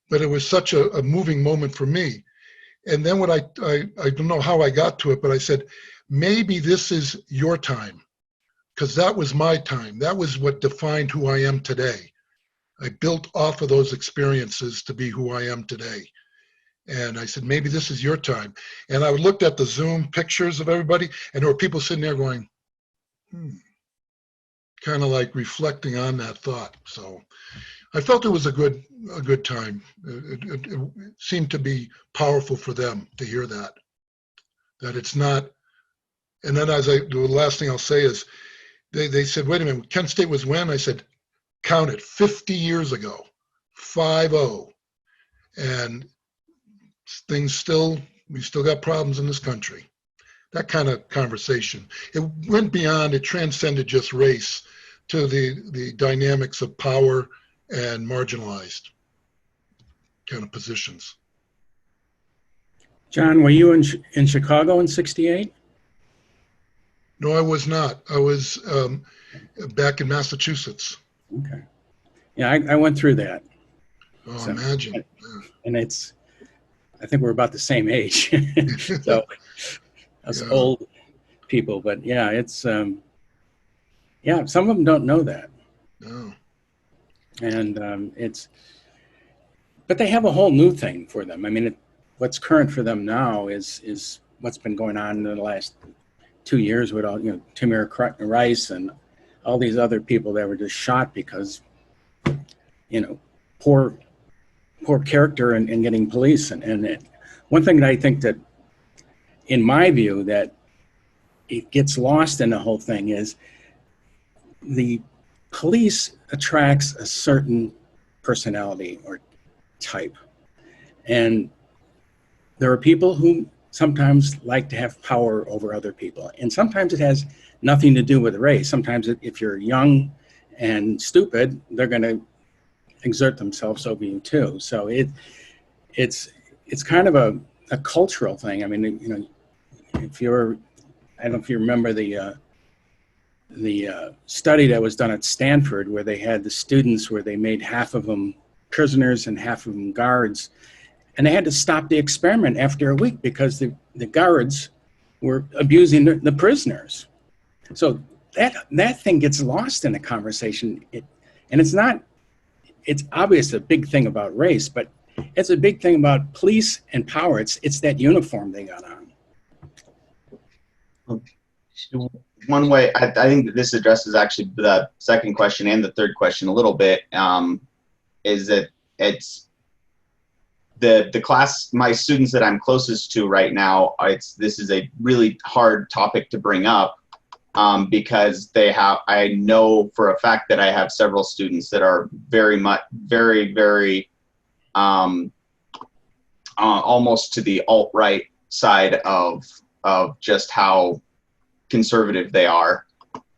But it was such a moving moment for me. And then what I don't know how I got to it, but I said, maybe this is your time, because that was my time. That was what defined who I am today. I built off of those experiences to be who I am today. And I said, maybe this is your time. And I looked at the Zoom pictures of everybody, and there were people sitting there going, kind of like reflecting on that thought. So I felt it was a good time. It seemed to be powerful for them to hear that it's not. And then the last thing I'll say is, they said, wait a minute, Kent State was when? I said, count it, 50 years ago, 5-0. And we still got problems in this country. That kind of conversation. It went beyond, it transcended just race to the dynamics of power and marginalized kind of positions. John, were you in Chicago in '68? No, I was not. I was back in Massachusetts. Okay. Yeah, I went through that. Oh, so, imagine. And I think we're about the same age. So us old people, but yeah, it's, some of them don't know that. No. And but they have a whole new thing for them. I mean, what's current for them now is what's been going on in the last 2 years with all, you know, Tamir Rice and all these other people that were just shot because, you know, poor character in getting police. And one thing that I think that, in my view, that it gets lost in the whole thing is the police attracts a certain personality or type. And there are people who sometimes like to have power over other people. And sometimes it has nothing to do with race. Sometimes if you're young and stupid, they're going to exert themselves over you too. So it's kind of a cultural thing. I mean, you know, I don't know if you remember the study that was done at Stanford, where they had the students where they made half of them prisoners and half of them guards. And they had to stop the experiment after a week because the guards were abusing the prisoners. So that thing gets lost in the conversation. And it's obvious a big thing about race, but it's a big thing about police and power. It's that uniform they got on. One way, I think that this addresses actually the second question and the third question a little bit, is that it's the class, my students that I'm closest to right now, this is a really hard topic to bring up, because I know for a fact that I have several students that are very almost to the alt-right side of of just how conservative they are.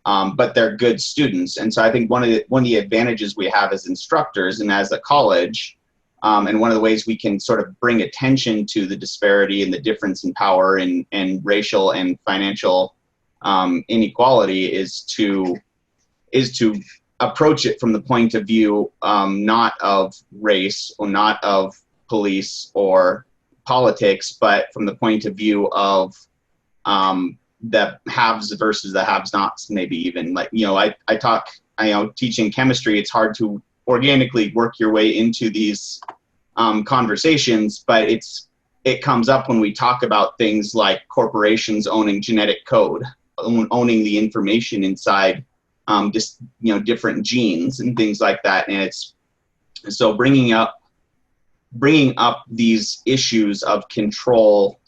But they're good students. And so I think one of the advantages we have as instructors and as a college, and one of the ways we can sort of bring attention to the disparity and the difference in power and racial and financial inequality is to approach it from the point of view not of race or not of police or politics, but from the point of view of the haves versus the have-nots. Maybe even like, teaching chemistry, it's hard to organically work your way into these conversations, but it comes up when we talk about things like corporations owning genetic code, owning the information inside different genes and things like that. And it's so bringing up these issues of control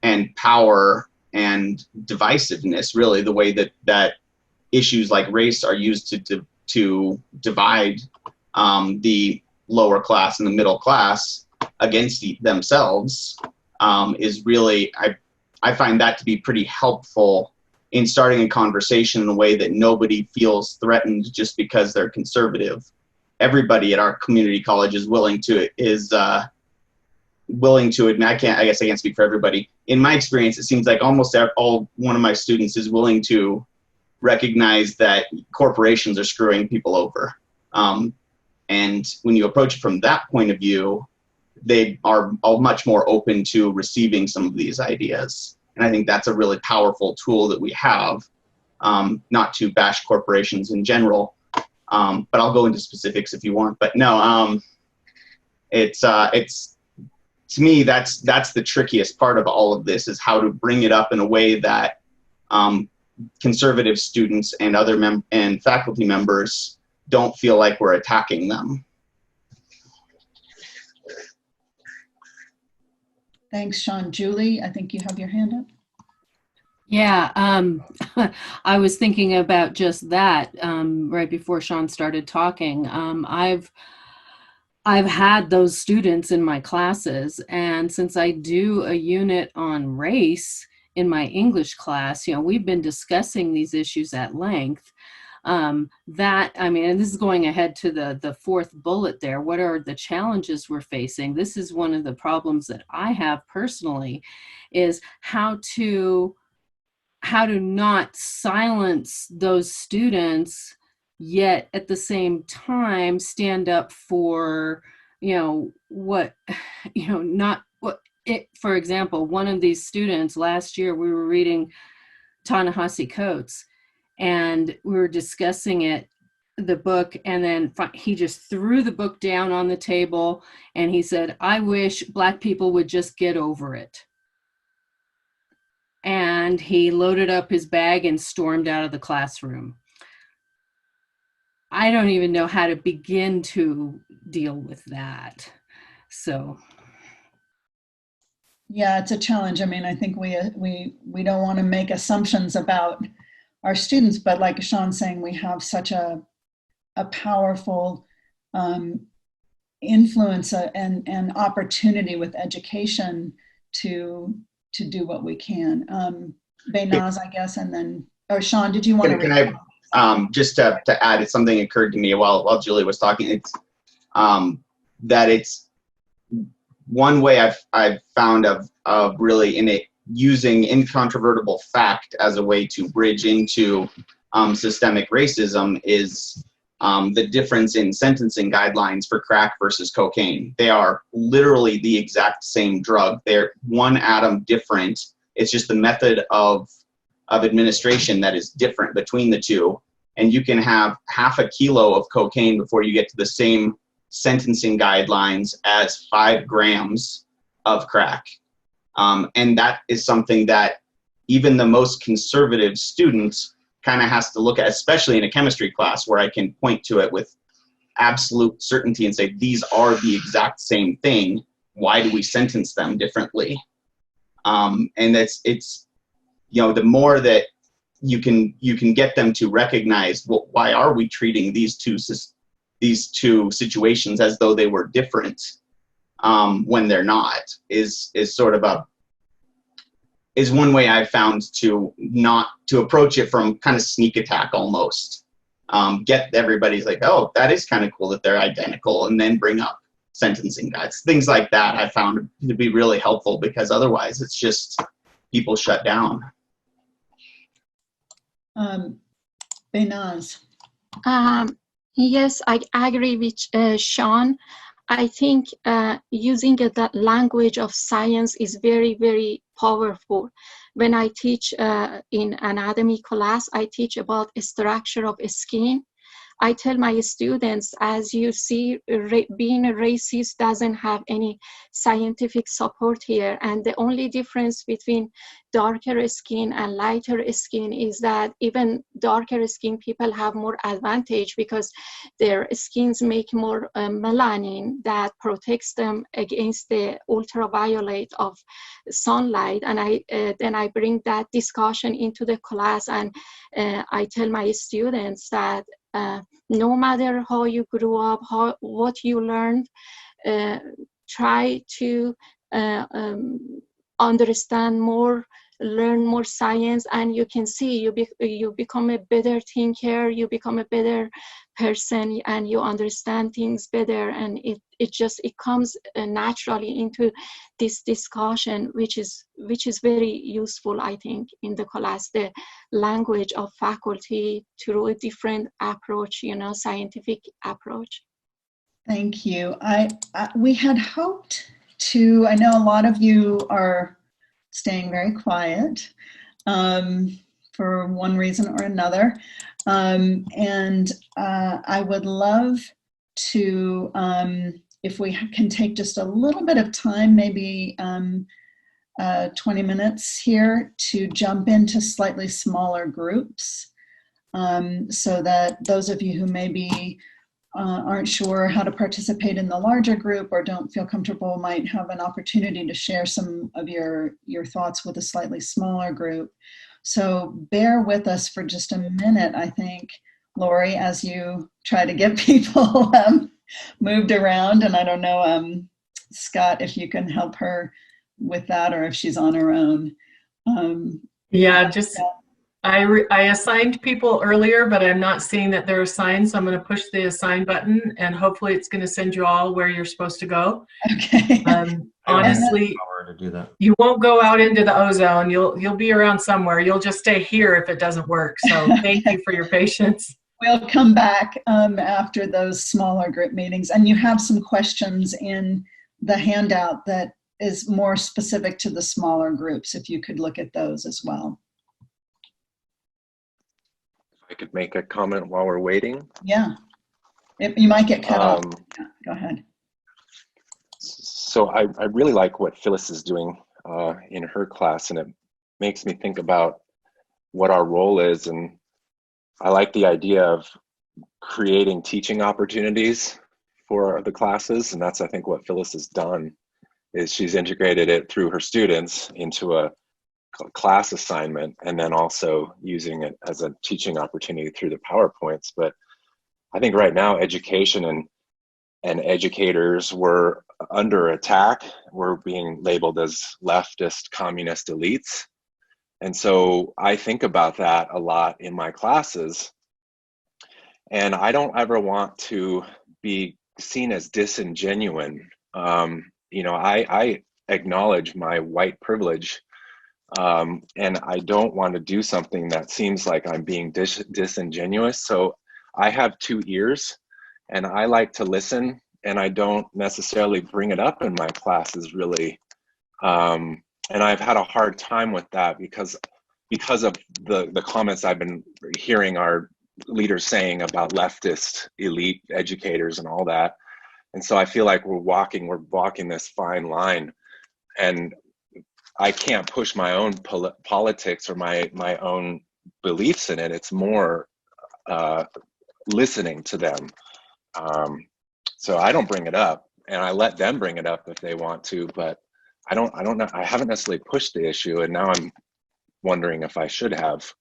and power and divisiveness, really the way that issues like race are used to divide the lower class and the middle class against themselves, is really, I find that to be pretty helpful in starting a conversation in a way that nobody feels threatened just because they're conservative. Everybody at our community college is willing to admit, I guess I can't speak for everybody. In my experience, it seems like almost all one of my students is willing to recognize that corporations are screwing people over. And when you approach it from that point of view, they are much more open to receiving some of these ideas. And I think that's a really powerful tool that we have, not to bash corporations in general, but I'll go into specifics if you want. But no, it's to me, that's the trickiest part of all of this, is how to bring it up in a way that conservative students and other and faculty members don't feel like we're attacking them. Thanks, Sean. Julie, I think you have your hand up. Yeah, I was thinking about just that right before Sean started talking. I've had those students in my classes, and since I do a unit on race in my English class, we've been discussing these issues at length. And this is going ahead to the fourth bullet there. What are the challenges we're facing? This is one of the problems that I have personally, is how to not silence those students, yet at the same time stand up for, for example, one of these students last year, we were reading Ta-Nehisi Coates, and we were discussing the book, and then he just threw the book down on the table and he said, "I wish Black people would just get over it." And he loaded up his bag and stormed out of the classroom. I don't even know how to begin to deal with that. So. Yeah, it's a challenge. I mean, I think we don't want to make assumptions about our students, but like Sean's saying, we have such a powerful influence and opportunity with education to do what we can. Behnaz, I guess, and then, Sean, did you want to? Can I just to add, something occurred to me while Julie was talking. It's that it's one way I've found of really using incontrovertible fact as a way to bridge into systemic racism is the difference in sentencing guidelines for crack versus cocaine. They are literally the exact same drug. They're one atom different. It's just the method of administration that is different between the two. And you can have half a kilo of cocaine before you get to the same sentencing guidelines as 5 grams of crack. And that is something that even the most conservative students kind of has to look at, especially in a chemistry class where I can point to it with absolute certainty and say, these are the exact same thing. Why do we sentence them differently? And it's the more that you can get them to recognize, well, why are we treating these two situations as though they were different when they're not, is sort of is one way I've found to not to approach it from kind of sneak attack almost. Get everybody's like, oh, that is kind of cool that they're identical, and then bring up sentencing guides. Things like that I found to be really helpful, because otherwise it's just people shut down. Behnaz. Yes, I agree with Sean. I think using the language of science is very, very powerful. When I teach in anatomy class, I teach about structure of skin. I tell my students, as you see, being a racist doesn't have any scientific support here. And the only difference between darker skin and lighter skin is that even darker skin people have more advantage because their skins make more melanin that protects them against the ultraviolet of sunlight. And then I bring that discussion into the class, and I tell my students that no matter how you grew up, what you learned, try to understand more, learn more science, and you can see you become a better thinker, you become a better person, and you understand things better, and it comes naturally into this discussion, which is very useful, I think, in the class, the language of faculty through a different approach, scientific approach. Thank you. We had hoped to, I know a lot of you are staying very quiet for one reason or another. And I would love to, if we can take just a little bit of time, maybe 20 minutes here, to jump into slightly smaller groups, so that those of you who maybe aren't sure how to participate in the larger group or don't feel comfortable might have an opportunity to share some of your thoughts with a slightly smaller group. So bear with us for just a minute, I think, Lori, as you try to get people moved around. And I don't know, Scott, if you can help her with that or if she's on her own. Yeah, just I assigned people earlier, but I'm not seeing that they're assigned. So I'm going to push the assign button, and hopefully it's going to send you all where you're supposed to go. Okay. Honestly, to do that. You won't go out into the ozone. You'll be around somewhere. You'll just stay here if it doesn't work. So thank you for your patience. We'll come back after those smaller group meetings. And you have some questions in the handout that is more specific to the smaller groups, if you could look at those as well. I could make a comment while we're waiting. Yeah, you might get cut off. Yeah, go ahead. So I really like what Phyllis is doing in her class, and it makes me think about what our role is. And I like the idea of creating teaching opportunities for the classes, and that's, I think, what Phyllis has done, is she's integrated it through her students into a class assignment, and then also using it as a teaching opportunity through the PowerPoints. But I think right now education and educators were under attack. We're being labeled as leftist communist elites. And so I think about that a lot in my classes. And I don't ever want to be seen as disingenuous. I acknowledge my white privilege, and I don't want to do something that seems like I'm being disingenuous. So I have 2 ears, and I like to listen, and I don't necessarily bring it up in my classes, really. And I've had a hard time with that because of the comments I've been hearing our leaders saying about leftist elite educators and all that. And so I feel like we're walking this fine line, and I can't push my own politics or my own beliefs in it. It's more listening to them. So I don't bring it up, and I let them bring it up if they want to, but I don't know. I haven't necessarily pushed the issue, and now I'm wondering if I should have.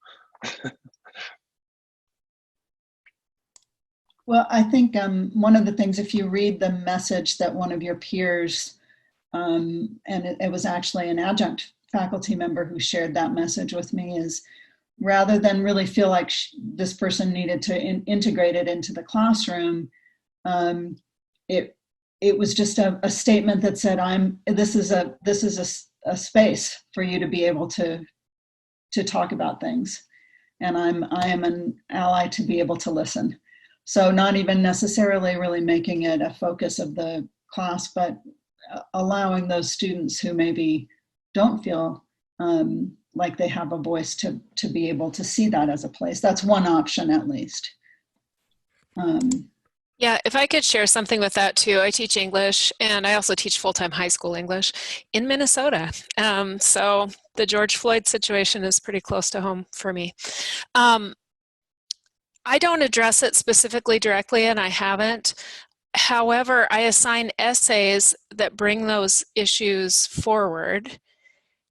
Well, I think one of the things, if you read the message that one of your peers, and it was actually an adjunct faculty member who shared that message with me, is rather than really feel like this person needed to integrate it into the classroom, it was just a statement that said, this is a space for you to be able to talk about things, and I am an ally to be able to listen. So not even necessarily really making it a focus of the class, but allowing those students who maybe don't feel like they have a voice to be able to see that as a place. That's one option, at least. Yeah, if I could share something with that too. I teach English, and I also teach full-time high school English in Minnesota. So the George Floyd situation is pretty close to home for me. I don't address it specifically directly, and I haven't. However, I assign essays that bring those issues forward,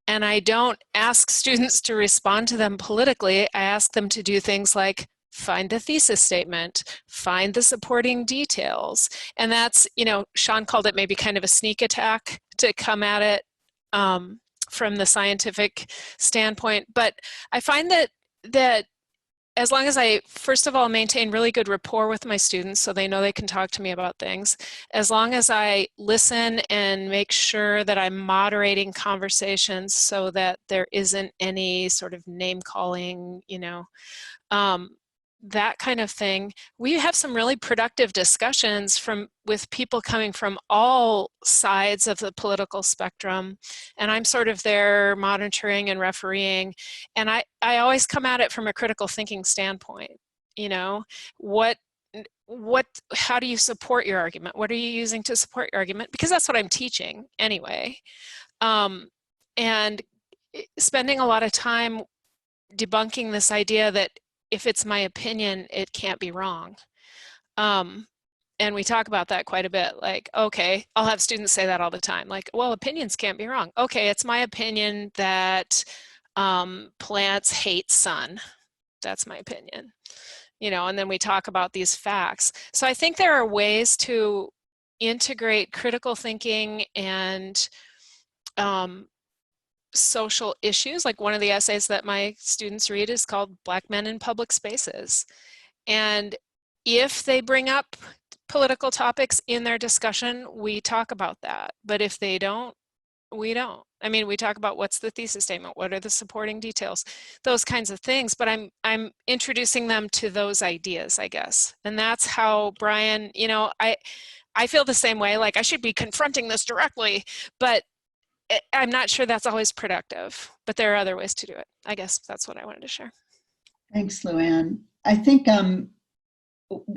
and I don't ask students to respond to them politically. I ask them to do things like find the thesis statement, find the supporting details. And that's, Sean called it maybe kind of a sneak attack to come at it from the scientific standpoint. But I find that as long as I, first of all, maintain really good rapport with my students so they know they can talk to me about things, as long as I listen and make sure that I'm moderating conversations so that there isn't any sort of name calling, that kind of thing, we have some really productive discussions with people coming from all sides of the political spectrum, and I'm sort of there monitoring and refereeing, and I always come at it from a critical thinking standpoint. How do you support your argument? What are you using to support your argument? Because that's what I'm teaching anyway, and spending a lot of time debunking this idea that if it's my opinion, it can't be wrong. And we talk about that quite a bit. Like, okay, I'll have students say that all the time. Like, well, opinions can't be wrong. Okay, it's my opinion that plants hate sun. That's my opinion. And then we talk about these facts. So I think there are ways to integrate critical thinking and social issues. Like one of the essays that my students read is called Black Men in Public Spaces. And if they bring up political topics in their discussion, we talk about that. But if they don't, we don't. I mean, we talk about what's the thesis statement, what are the supporting details, those kinds of things, but I'm introducing them to those ideas, I guess. And that's how Brian, I feel the same way, like I should be confronting this directly, but I'm not sure that's always productive, but there are other ways to do it. I guess that's what I wanted to share. Thanks, Luann. I think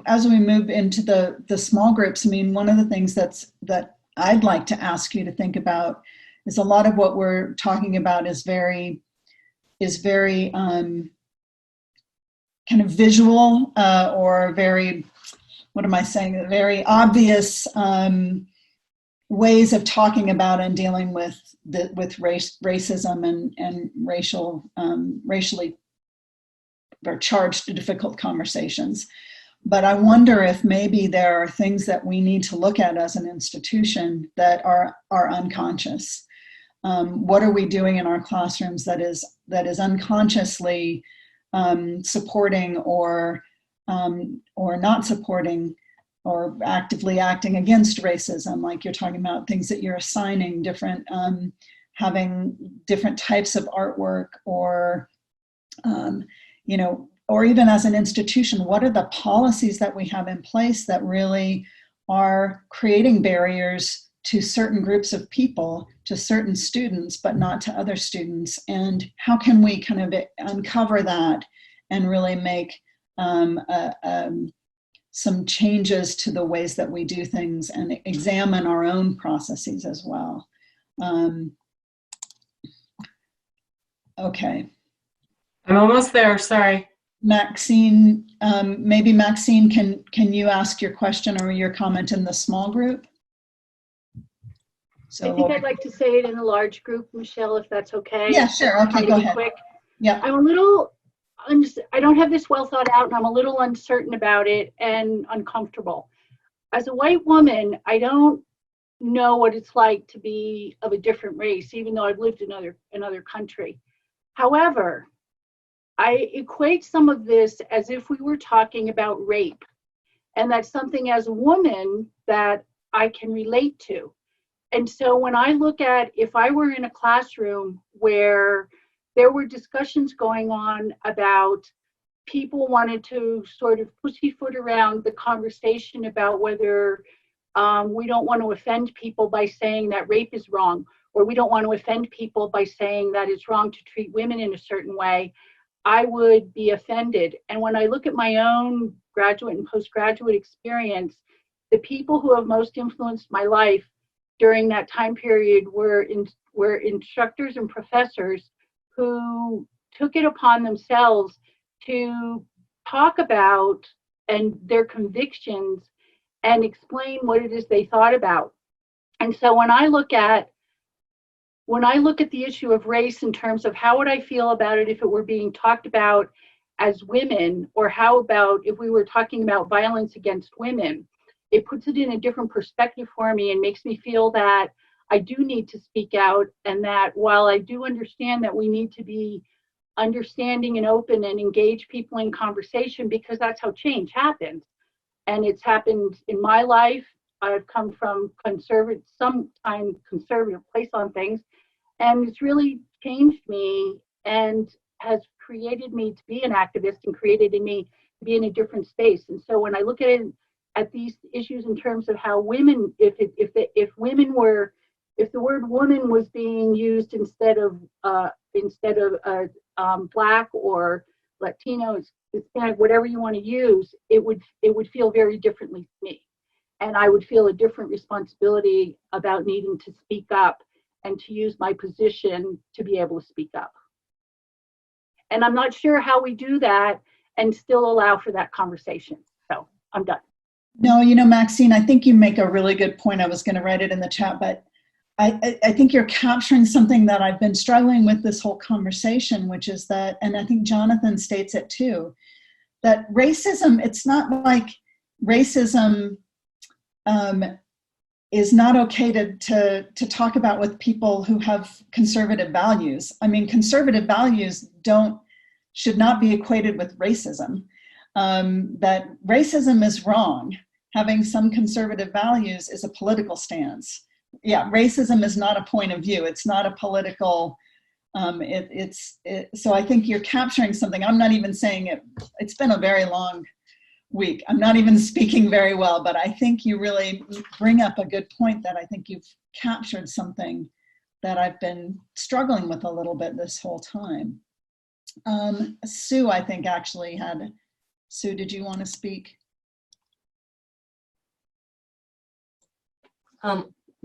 as we move into the small groups, I mean, one of the things that I'd like to ask you to think about is a lot of what we're talking about is very kind of visual or very, what am I saying? Very obvious ways of talking about and dealing with racism and racially or charged difficult conversations. But I wonder if maybe there are things that we need to look at as an institution that are unconscious. What are we doing in our classrooms that is unconsciously supporting or not supporting or actively acting against racism? Like you're talking about things that you're assigning different, having different types of artwork, or or even as an institution, what are the policies that we have in place that really are creating barriers to certain groups of people, to certain students, but not to other students? And how can we kind of uncover that and really make some changes to the ways that we do things and examine our own processes as well? Okay. I'm almost there, sorry. Maxine, maybe Maxine, can you ask your question or your comment in the small group? So I think I'd like to say it in a large group, Michelle, if that's okay. Yeah, sure. Okay, go ahead. Quick. Yeah. I don't have this well thought out, and I'm a little uncertain about it and uncomfortable. As a white woman, I don't know what it's like to be of a different race, even though I've lived in another country. However, I equate some of this as if we were talking about rape, and that's something as a woman that I can relate to. And so when I look at, if I were in a classroom where there were discussions going on about people wanted to sort of pussyfoot around the conversation about whether we don't want to offend people by saying that rape is wrong, or we don't want to offend people by saying that it's wrong to treat women in a certain way, I would be offended. And when I look at my own graduate and postgraduate experience, the people who have most influenced my life during that time period were instructors and professors who took it upon themselves to talk about and their convictions and explain what it is they thought about. And so when I look at the issue of race in terms of how would I feel about it if it were being talked about as women, or how about if we were talking about violence against women, it puts it in a different perspective for me and makes me feel that I do need to speak out, and that while I do understand that we need to be understanding and open and engage people in conversation, because that's how change happens. And it's happened in my life. I've come from sometimes conservative place on things, and it's really changed me and has created me to be an activist and created in me to be in a different space. And so when I look at these issues in terms of how women, if the word woman was being used instead of Black or Latino, Hispanic, whatever you want to use, it would feel very differently to me. And I would feel a different responsibility about needing to speak up and to use my position to be able to speak up. And I'm not sure how we do that and still allow for that conversation. So I'm done. No, Maxine, I think you make a really good point. I was going to write it in the chat, but I think you're capturing something that I've been struggling with this whole conversation, which is that, and I think Jonathan states it too, that racism, it's not like racism is not okay to talk about with people who have conservative values. I mean, conservative values should not be equated with racism. That racism is wrong. Having some conservative values is a political stance. Yeah, racism is not a point of view. It's not a political, so I think you're capturing something. I'm not even saying it. It's been a very long week. I'm not even speaking very well, but I think you really bring up a good point that I think you've captured something that I've been struggling with a little bit this whole time. Sue, I think actually Sue, did you want to speak?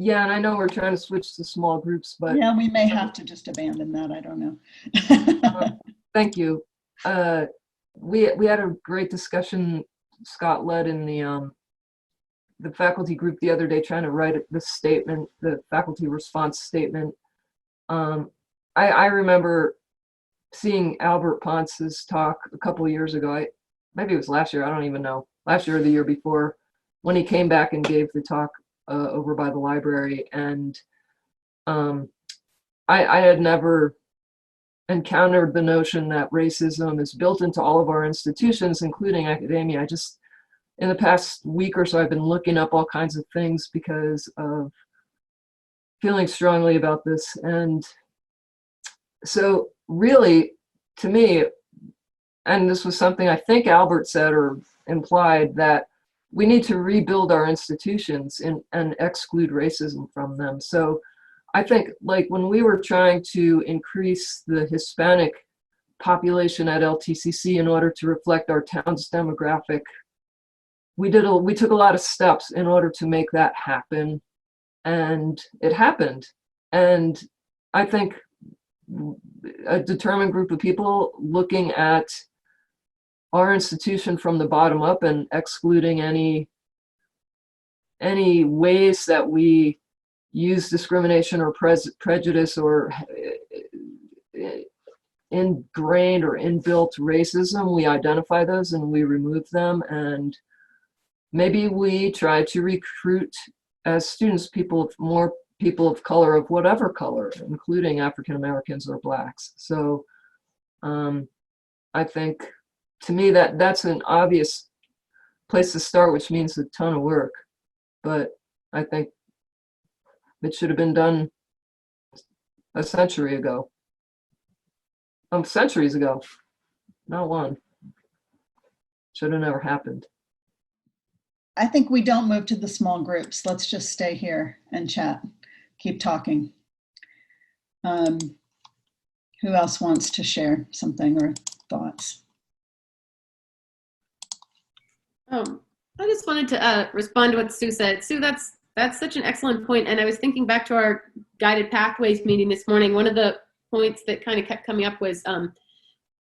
Yeah, and I know we're trying to switch to small groups, but yeah, we may have to just abandon that. I don't know. Thank you. We had a great discussion, Scott led, in the faculty group the other day, trying to write the statement, the faculty response statement. I remember seeing Albert Ponce's talk a couple of years ago. Maybe it was last year, I don't even know, last year or the year before, when he came back and gave the talk over by the library. And I had never encountered the notion that racism is built into all of our institutions, including academia. In the past week or so, I've been looking up all kinds of things because of feeling strongly about this. And so really, to me, and this was something I think Albert said or implied, that we need to rebuild our institutions and exclude racism from them. So I think, like, when we were trying to increase the Hispanic population at LTCC in order to reflect our town's demographic, we took a lot of steps in order to make that happen, and it happened. And I think a determined group of people looking at our institution from the bottom up and excluding any ways that we use discrimination or prejudice or ingrained or inbuilt racism, we identify those and we remove them. And maybe we try to recruit as students, more people of color, of whatever color, including African Americans or Blacks. So I think, to me, that's an obvious place to start, which means a ton of work. But I think it should have been done a century ago. Centuries ago, not one. Should have never happened. I think we don't move to the small groups. Let's just stay here and chat, keep talking. Who else wants to share something or thoughts? I just wanted to respond to what Sue said. Sue, that's such an excellent point. And I was thinking back to our guided pathways meeting this morning. One of the points that kind of kept coming up was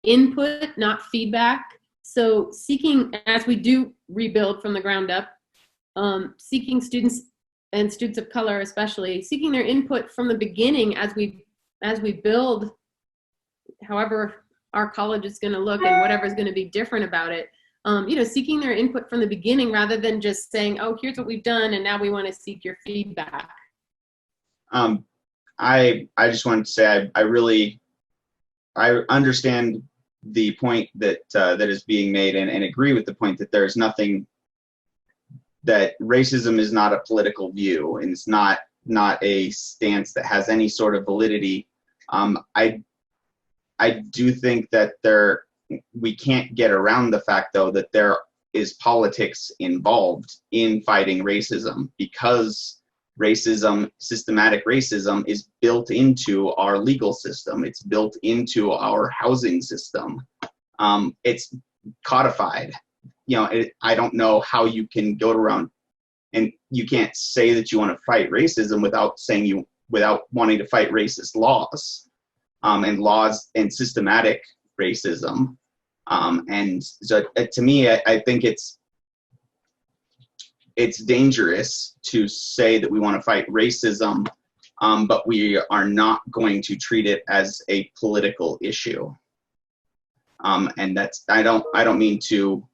input, not feedback. So seeking, as we do rebuild from the ground up, seeking students and students of color especially, seeking their input from the beginning as we build however our college is going to look and whatever is going to be different about it. Seeking their input from the beginning rather than just saying, oh, here's what we've done and now we want to seek your feedback. I just wanted to say I understand the point that is being made and agree with the point that there's nothing, that racism is not a political view and it's not a stance that has any sort of validity. I do think that we can't get around the fact, though, that there is politics involved in fighting racism, because racism, systematic racism, is built into our legal system. It's built into our housing system. It's codified. I don't know how you can go around, and you can't say that you want to fight racism without wanting to fight racist laws, and systematic racism. And so to me, I think it's dangerous to say that we want to fight racism, but we are not going to treat it as a political issue. And that's, I don't mean to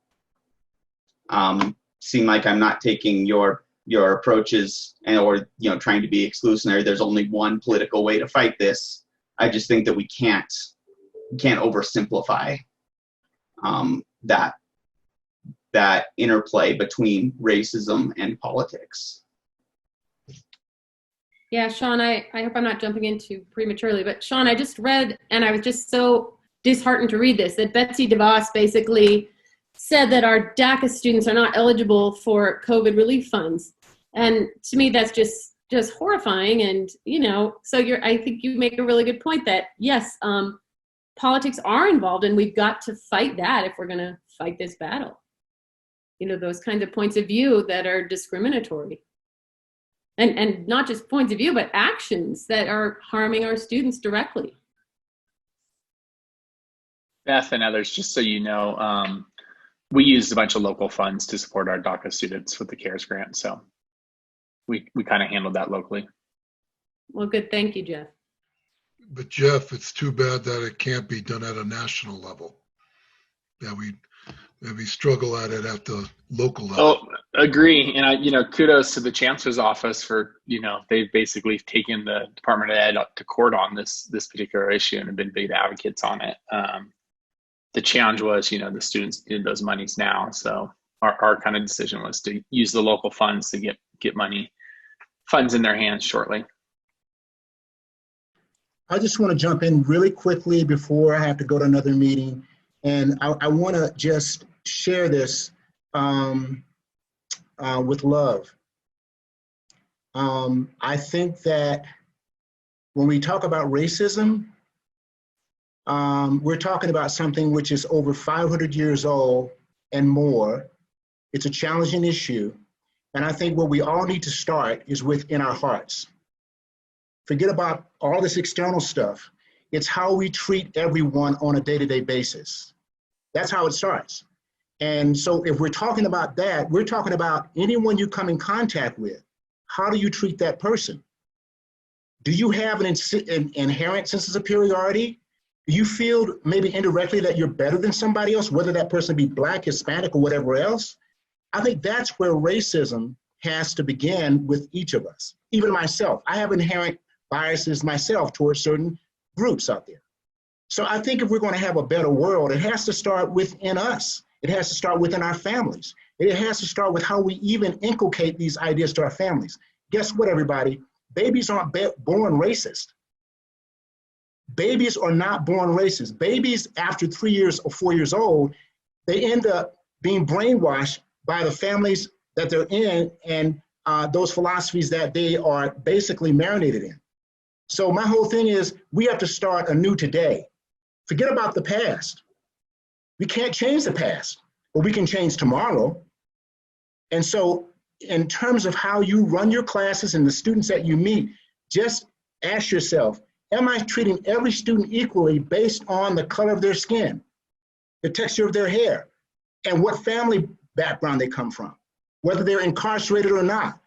seem like I'm not taking your approaches or trying to be exclusionary. There's only one political way to fight this. I just think that we can't oversimplify that interplay between racism and politics. Yeah, Sean, I hope I'm not jumping in too prematurely, but Sean, I just read, and I was just so disheartened to read this, that Betsy DeVos basically said that our DACA students are not eligible for COVID relief funds. And to me, that's just horrifying. And, so I think you make a really good point that, yes, politics are involved, and we've got to fight that if we're going to fight this battle. Those kinds of points of view that are discriminatory. And not just points of view, but actions that are harming our students directly. Beth and others, just so you know, we used a bunch of local funds to support our DACA students with the CARES grant. So we kind of handled that locally. Well, good. Thank you, Jeff. But Jeff, it's too bad that it can't be done at a national level. That we struggle at it at the local level. Oh, agree. And kudos to the chancellor's office for, they've basically taken the Department of Ed up to court on this particular issue and have been big advocates on it. The challenge was, the students needed those monies now. So our kind of decision was to use the local funds to get funds in their hands shortly. I just want to jump in really quickly before I have to go to another meeting. And I want to just share this with love. I think that when we talk about racism, we're talking about something which is over 500 years old and more. It's a challenging issue. And I think where we all need to start is within our hearts. Forget about all this external stuff. It's how we treat everyone on a day-to-day basis. That's how it starts. And so if we're talking about that, we're talking about anyone you come in contact with. How do you treat that person? Do you have an inherent sense of superiority? Do you feel maybe indirectly that you're better than somebody else, whether that person be Black, Hispanic, or whatever else? I think that's where racism has to begin with each of us. Even myself, I have inherent biases myself towards certain groups out there. So I think if we're going to have a better world, it has to start within us. It has to start within our families. It has to start with how we even inculcate these ideas to our families. Guess what, everybody? Babies aren't born racist. Babies are not born racist. Babies, after 3 years or 4 years old, they end up being brainwashed by the families that they're in and those philosophies that they are basically marinated in. So my whole thing is we have to start anew today. Forget about the past. We can't change the past, but we can change tomorrow. And so in terms of how you run your classes and the students that you meet, just ask yourself, am I treating every student equally based on the color of their skin, the texture of their hair, and what family background they come from, whether they're incarcerated or not?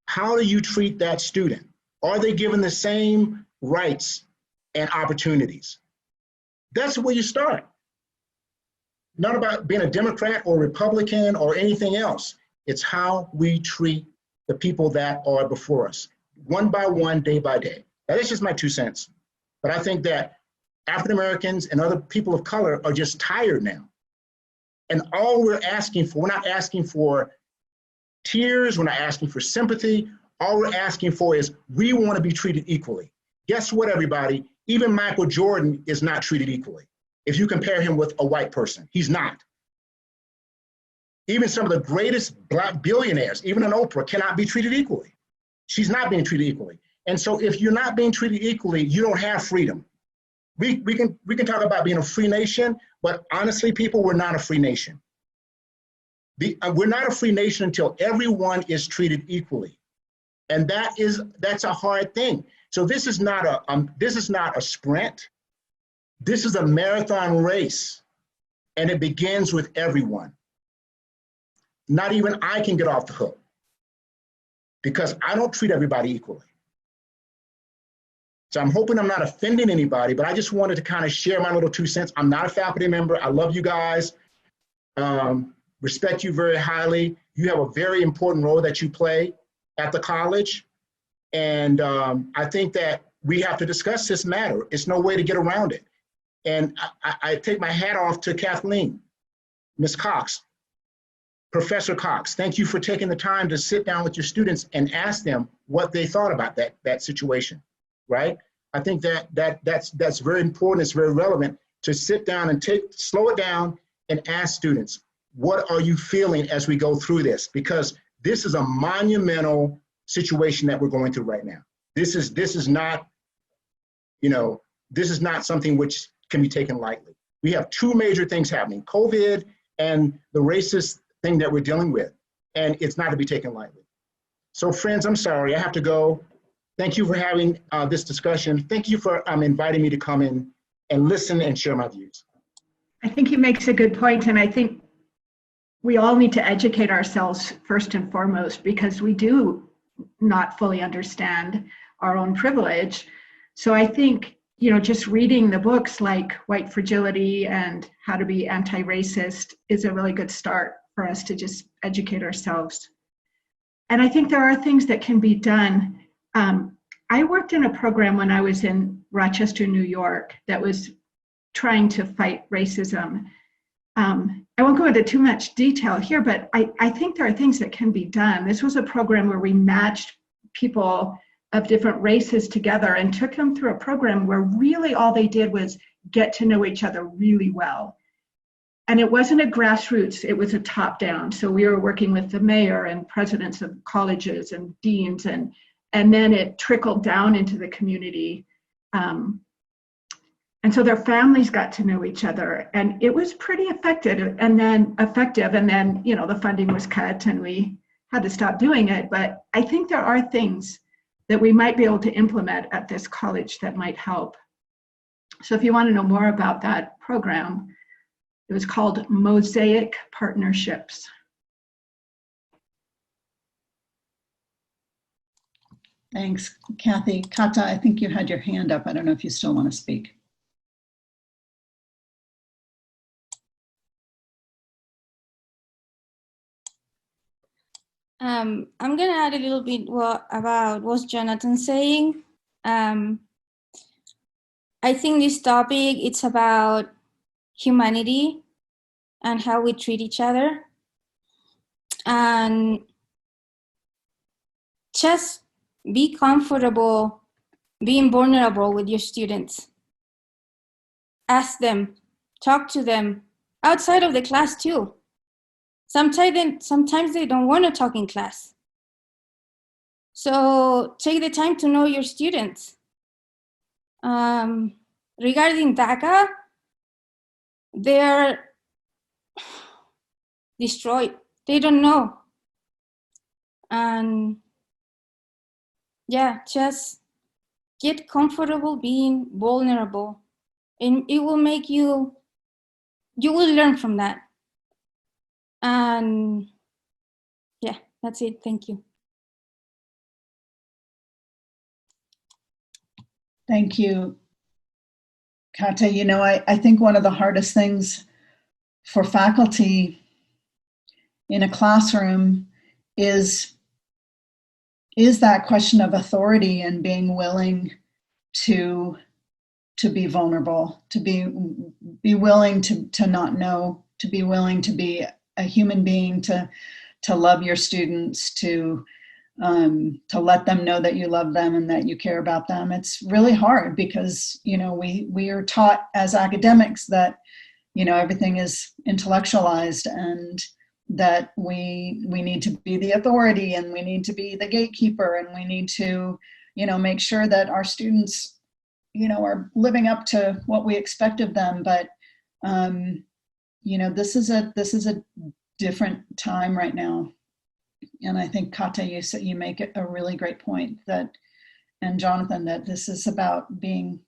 How do you treat that student? Are they given the same rights and opportunities? That's where you start. Not about being a Democrat or Republican or anything else. It's how we treat the people that are before us, one by one, day by day. That is just my 2 cents. But I think that African Americans and other people of color are just tired now. And all we're asking for, we're not asking for tears, we're not asking for sympathy. All we're asking for is we want to be treated equally. Guess what, everybody? Even Michael Jordan is not treated equally. If you compare him with a white person, he's not. Even some of the greatest Black billionaires, even an Oprah, cannot be treated equally. She's not being treated equally. And so if you're not being treated equally, you don't have freedom. We can talk about being a free nation, but honestly, people, we're not a free nation. We're not a free nation until everyone is treated equally. And that's a hard thing. So this is not a sprint. This is a marathon race, and it begins with everyone. Not even I can get off the hook because I don't treat everybody equally. So I'm hoping I'm not offending anybody, but I just wanted to kind of share my little 2 cents. I'm not a faculty member. I love you guys. Respect you very highly. You have a very important role that you play at the college. And I think that we have to discuss this matter. It's no way to get around it. And I take my hat off to Kathleen, Ms. Cox, Professor Cox. Thank you for taking the time to sit down with your students and ask them what they thought about that situation, right? I think that's very important. It's very relevant to sit down and slow it down and ask students, what are you feeling as we go through this? Because this is a monumental situation that we're going through right now. This is not, this is not something which can be taken lightly. We have 2 major things happening, COVID and the racist thing that we're dealing with, and it's not to be taken lightly. So friends, I'm sorry, I have to go. Thank you for having this discussion. Thank you for inviting me to come in and listen and share my views. I think he makes a good point, and I think we all need to educate ourselves first and foremost because we do not fully understand our own privilege. So I think, just reading the books like White Fragility and How to Be Anti-Racist is a really good start for us to just educate ourselves. And I think there are things that can be done. I worked in a program when I was in Rochester, New York, that was trying to fight racism. I won't go into too much detail here, but I think there are things that can be done. This was a program where we matched people of different races together and took them through a program where really all they did was get to know each other really well. And it wasn't a grassroots, it was a top-down. So we were working with the mayor and presidents of colleges and deans, and then it trickled down into the community. And so their families got to know each other, and it was pretty effective. And then the funding was cut and we had to stop doing it. But I think there are things that we might be able to implement at this college that might help. So if you want to know more about that program, it was called Mosaic Partnerships. Thanks, Kathy. Kata, I think you had your hand up. I don't know if you still want to speak. I'm gonna add a little bit about what Jonathan saying. I think this topic, it's about humanity and how we treat each other. And just be comfortable being vulnerable with your students. Ask them, talk to them outside of the class too. Sometimes they don't want to talk in class. So take the time to know your students. Regarding DACA, they're destroyed. They don't know. And yeah, just get comfortable being vulnerable. And it will make you will learn from that. And yeah, that's it. Thank you. Thank you, Kata. You know, I think one of the hardest things for faculty in a classroom is that question of authority and being willing to be vulnerable, to be willing to not know, to be willing to be a human being, to love your students, to let them know that you love them and that you care about them. It's really hard because, you know, we are taught as academics that, you know, everything is intellectualized and that we need to be the authority and we need to be the gatekeeper and we need to, you know, make sure that our students, you know, are living up to what we expect of them. But, you know, this is a different time right now. And I think, Kata, you make it a really great point that, and Jonathan, that this is about being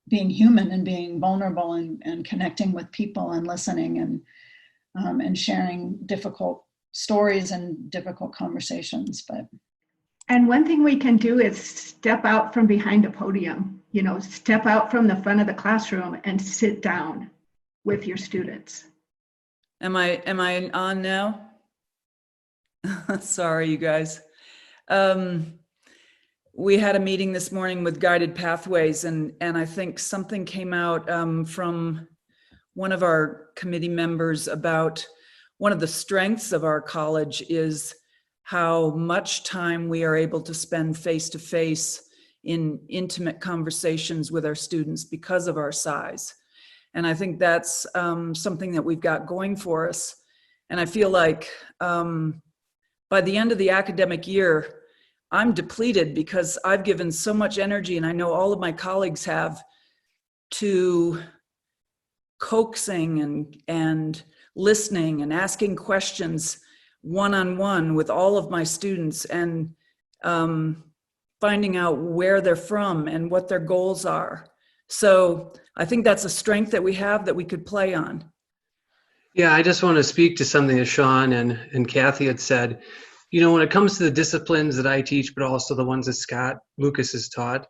human and being vulnerable and connecting with people and listening and sharing difficult stories and difficult conversations. And one thing we can do is step out from behind a podium, you know, step out from the front of the classroom and sit down with your students. Am I on now? Sorry, you guys. We had a meeting this morning with Guided Pathways, and I think something came out from one of our committee members about one of the strengths of our college is how much time we are able to spend face-to-face in intimate conversations with our students because of our size. And I think that's something that we've got going for us. And I feel like by the end of the academic year, I'm depleted because I've given so much energy, and I know all of my colleagues have, to coaxing and listening and asking questions one-on-one with all of my students and finding out where they're from and what their goals are. So I think that's a strength that we have that we could play on. Yeah, I just want to speak to something that Sean and Kathy had said. You know, when it comes to the disciplines that I teach, but also the ones that Scott Lucas has taught,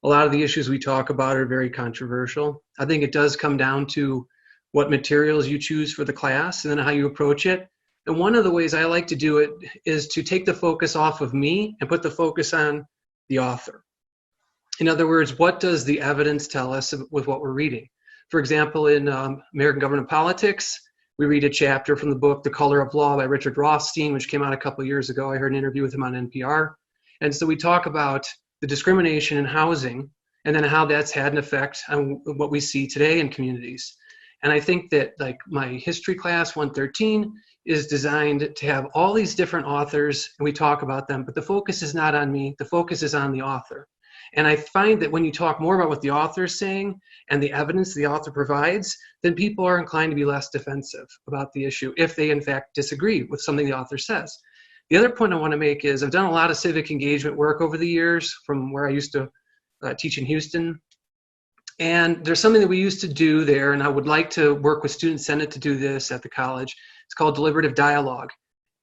a lot of the issues we talk about are very controversial. I think it does come down to what materials you choose for the class and then how you approach it. And one of the ways I like to do it is to take the focus off of me and put the focus on the author. In other words, what does the evidence tell us with what we're reading? For example, in American Government Politics, we read a chapter from the book The Color of Law by Richard Rothstein, which came out a couple of years ago. I heard an interview with him on NPR. And so we talk about the discrimination in housing and then how that's had an effect on what we see today in communities. And I think that, like, my history class 113 is designed to have all these different authors and we talk about them, but the focus is not on me, the focus is on the author. And I find that when you talk more about what the author is saying and the evidence the author provides, then people are inclined to be less defensive about the issue if they in fact disagree with something the author says. The other point I want to make is I've done a lot of civic engagement work over the years from where I used to teach in Houston. And there's something that we used to do there, and I would like to work with Student Senate to do this at the college. It's called deliberative dialogue.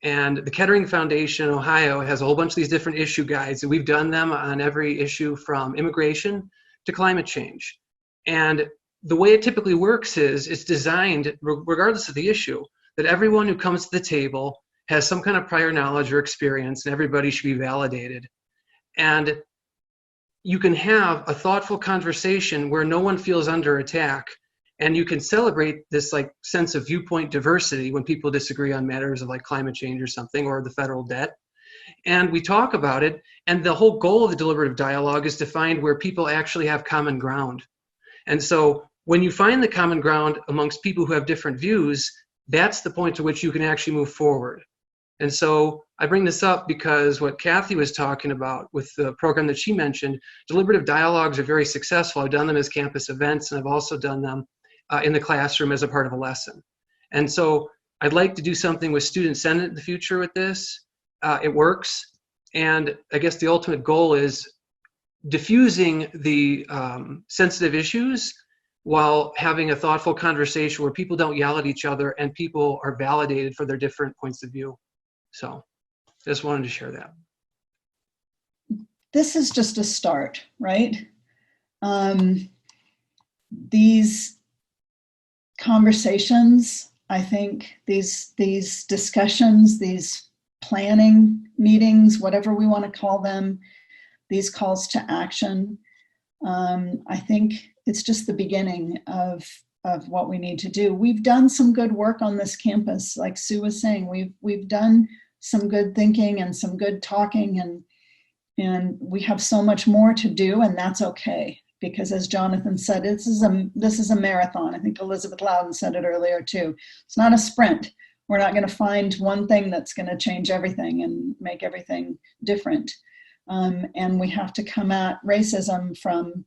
And the Kettering Foundation in Ohio has a whole bunch of these different issue guides, and we've done them on every issue from immigration to climate change. And the way it typically works is it's designed, regardless of the issue, that everyone who comes to the table has some kind of prior knowledge or experience, and everybody should be validated. And you can have a thoughtful conversation where no one feels under attack, and you can celebrate this like sense of viewpoint diversity when people disagree on matters of like climate change or something, or the federal debt. And we talk about it, and the whole goal of the deliberative dialogue is to find where people actually have common ground. And so when you find the common ground amongst people who have different views, that's the point to which you can actually move forward. And so I bring this up because what Kathy was talking about with the program that she mentioned, deliberative dialogues are very successful. I've done them as campus events, and I've also done them in the classroom as a part of a lesson. And so I'd like to do something with Student Senate in the future with this. It works. And I guess the ultimate goal is diffusing the sensitive issues while having a thoughtful conversation where people don't yell at each other and people are validated for their different points of view. So just wanted to share that. This is just a start, right? These conversations, I think, these discussions, these planning meetings, whatever we want to call them, these calls to action, I think it's just the beginning of what we need to do. We've done some good work on this campus, like Sue was saying. We've done some good thinking and some good talking, and we have so much more to do, and that's okay. Because as Jonathan said, this is a marathon. I think Elizabeth Loudon said it earlier too. It's not a sprint. We're not going to find one thing that's going to change everything and make everything different. And we have to come at racism from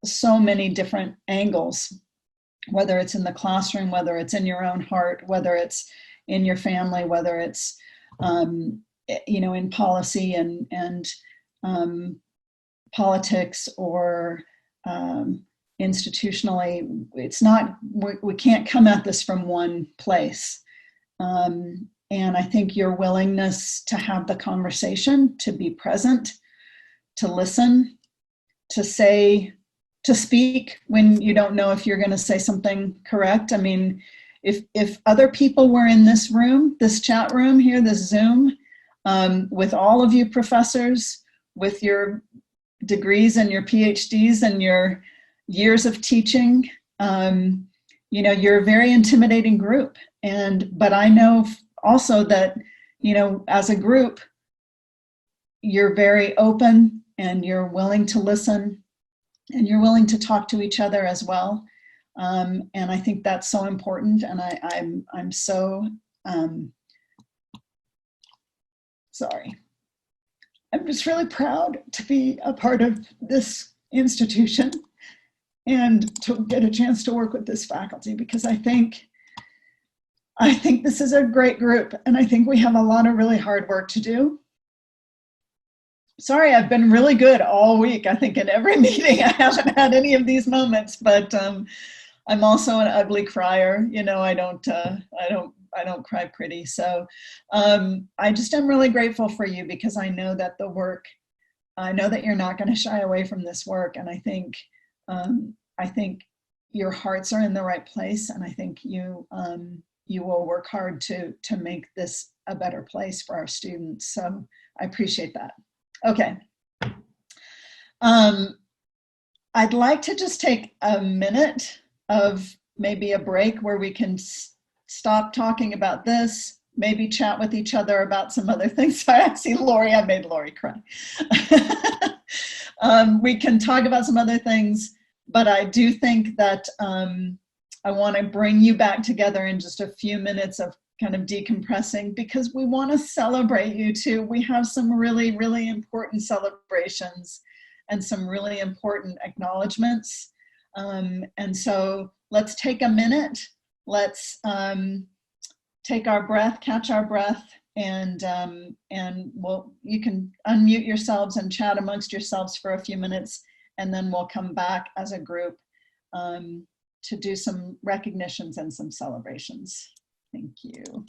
so many different angles, whether it's in the classroom, whether it's in your own heart, whether it's in your family, whether it's in policy and politics or institutionally. It's not, we can't come at this from one place. And I think your willingness to have the conversation, to be present, to listen, to speak when you don't know if you're going to say something correct. I mean, if other people were in this room, this chat room here, this Zoom, with all of you professors, with your degrees and your PhDs and your years of teaching, you're a very intimidating group. But I know also that, as a group, you're very open and you're willing to listen and you're willing to talk to each other as well. And I think that's so important. And I'm so sorry. I'm just really proud to be a part of this institution and to get a chance to work with this faculty, because I think this is a great group, and I think we have a lot of really hard work to do. Sorry, I've been really good all week. I think in every meeting I haven't had any of these moments, but I'm also an ugly crier. I don't cry pretty. So I just am really grateful for you, because I know that I know that you're not going to shy away from this work. And I think your hearts are in the right place. And I think you will work hard to make this a better place for our students. So I appreciate that. Okay. I'd like to just take a minute of maybe a break where we can stop talking about this, maybe chat with each other about some other things. Sorry, I see Lori. I made Lori cry. We can talk about some other things, but I do think that I want to bring you back together in just a few minutes of kind of decompressing, because we want to celebrate you too. We have some really, really important celebrations and some really important acknowledgements. And so let's take a minute. Let's take our breath, catch our breath, and you can unmute yourselves and chat amongst yourselves for a few minutes, and then we'll come back as a group to do some recognitions and some celebrations. Thank you.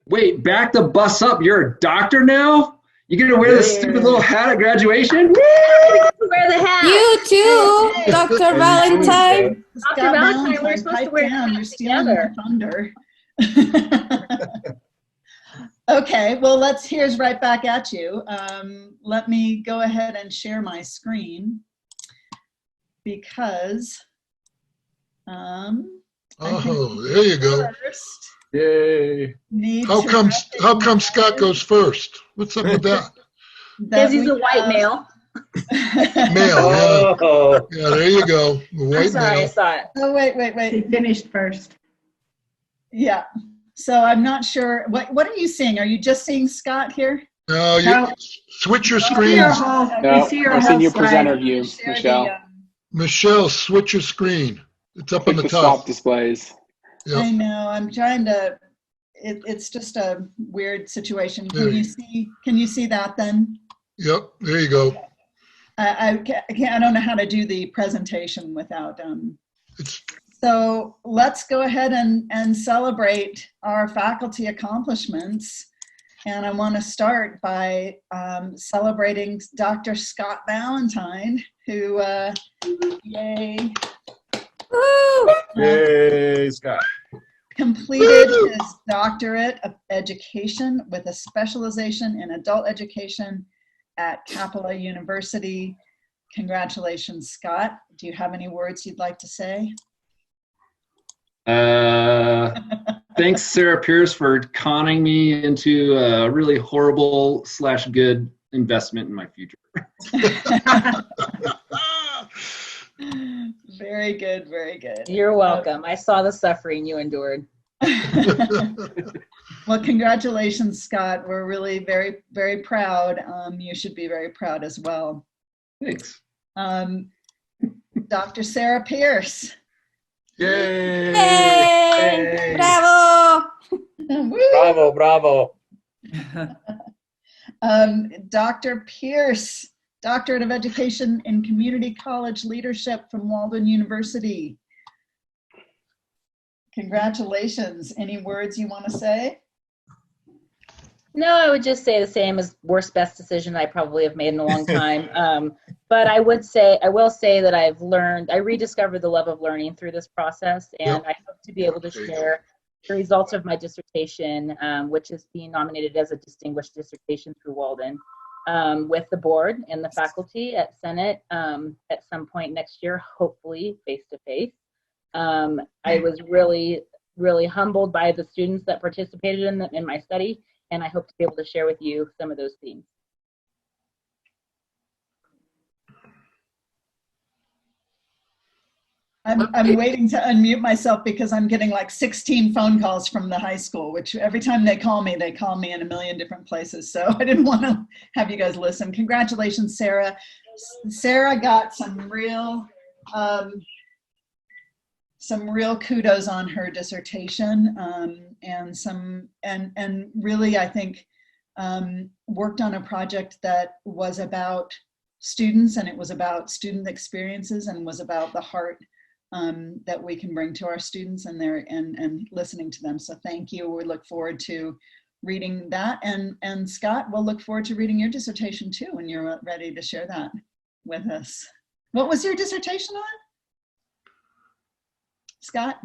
Wait, back the bus up. You're a doctor now? You're gonna wear this stupid little hat at graduation? Wear the hat. You too, Hey, Dr. Valentine. Dr. Valentine, we're supposed to wear down. hats You're stealing together. the thunder. Okay, well, here's right back at you. Let me go ahead and share my screen because Oh, there you go. Yay. How come Scott goes first? What's up with that? Because he's a white male. Male, yeah. Oh. Yeah, there you go. The I'm white sorry, I male. saw it. Oh, wait. He finished first. Yeah. So I'm not sure. What are you seeing? Are you just seeing Scott here? No, you switch your See screens. your whole, No, we see your I'm whole seeing your slide. presenter view, Share Michelle. the, Michelle, switch your screen. It's up on Click the the top. stop displays. Yep. I know. I'm trying to. It's just a weird situation. There Can you see that then? Yep, there you go. I don't know how to do the presentation without. So let's go ahead and celebrate our faculty accomplishments. And I want to start by celebrating Dr. Scott Valentine, who, yay. Woo! Yay, Scott. Completed his doctorate of education with a specialization in adult education at Capella University. Congratulations, Scott. Do you have any words you'd like to say? Thanks, Sarah Pierce, for conning me into a really horrible / good investment in my future. Very good, very good. You're welcome. I saw the suffering you endured. Well, congratulations, Scott. We're really very, very proud. You should be very proud as well. Thanks. Dr. Sarah Pierce. Yay! Yay! Bravo! Bravo, bravo. Dr. Pierce, Doctorate of Education in Community College Leadership from Walden University. Congratulations. Any words you want to say? No, I would just say the same as worst best decision I probably have made in a long time. But I will say that I rediscovered the love of learning through this process, and I hope to be able to share the results of my dissertation, which is being nominated as a distinguished dissertation through Walden, with the board and the faculty at Senate at some point next year, hopefully face to face. I was really, really humbled by the students that participated in my study, and I hope to be able to share with you some of those themes. I'm waiting to unmute myself because I'm getting like 16 phone calls from the high school, which every time they call me in a million different places. So I didn't want to have you guys listen. Congratulations, Sarah. Sarah got some real kudos on her dissertation, and really, I think, worked on a project that was about students, and it was about student experiences, and was about the heart that we can bring to our students and listening to them. So thank you. We look forward to reading that. And Scott, we'll look forward to reading your dissertation too when you're ready to share that with us. What was your dissertation on, Scott?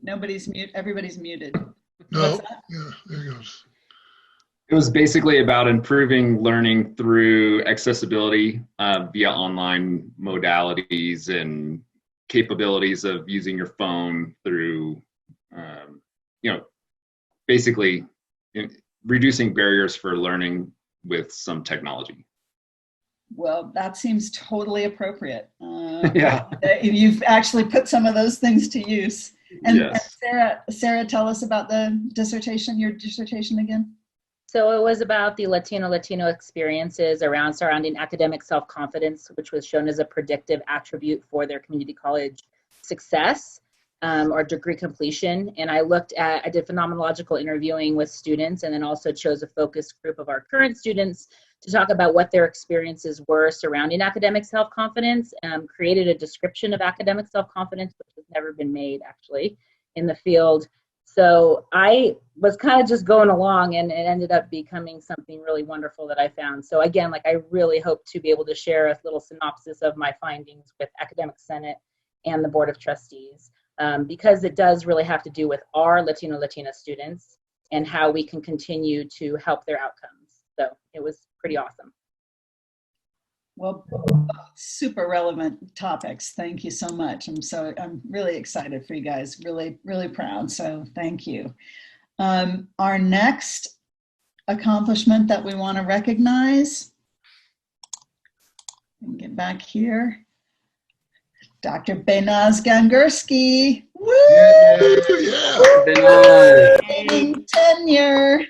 Nobody's mute. Everybody's muted. No, yeah, there he goes. It was basically about improving learning through accessibility via online modalities and capabilities of using your phone through, basically reducing barriers for learning with some technology. Well, that seems totally appropriate. Yeah. You've actually put some of those things to use. And, yes. and Sarah, tell us about the dissertation, your dissertation again. So it was about the Latino experiences surrounding academic self-confidence, which was shown as a predictive attribute for their community college success or degree completion. And I did phenomenological interviewing with students, and then also chose a focus group of our current students to talk about what their experiences were surrounding academic self-confidence, created a description of academic self-confidence, which has never been made actually in the field. So I was kind of just going along, and it ended up becoming something really wonderful that I found. So again, I really hope to be able to share a little synopsis of my findings with Academic Senate and the Board of Trustees. because it does really have to do with our Latina students and how we can continue to help their outcomes. So it was pretty awesome. Well, super relevant topics. Thank you so much. I'm really excited for you guys. Really, really proud. So thank you. Our next accomplishment that we want to recognize, get back here, Dr. Benaz Gangursky. Woo! Yeah. Tenure.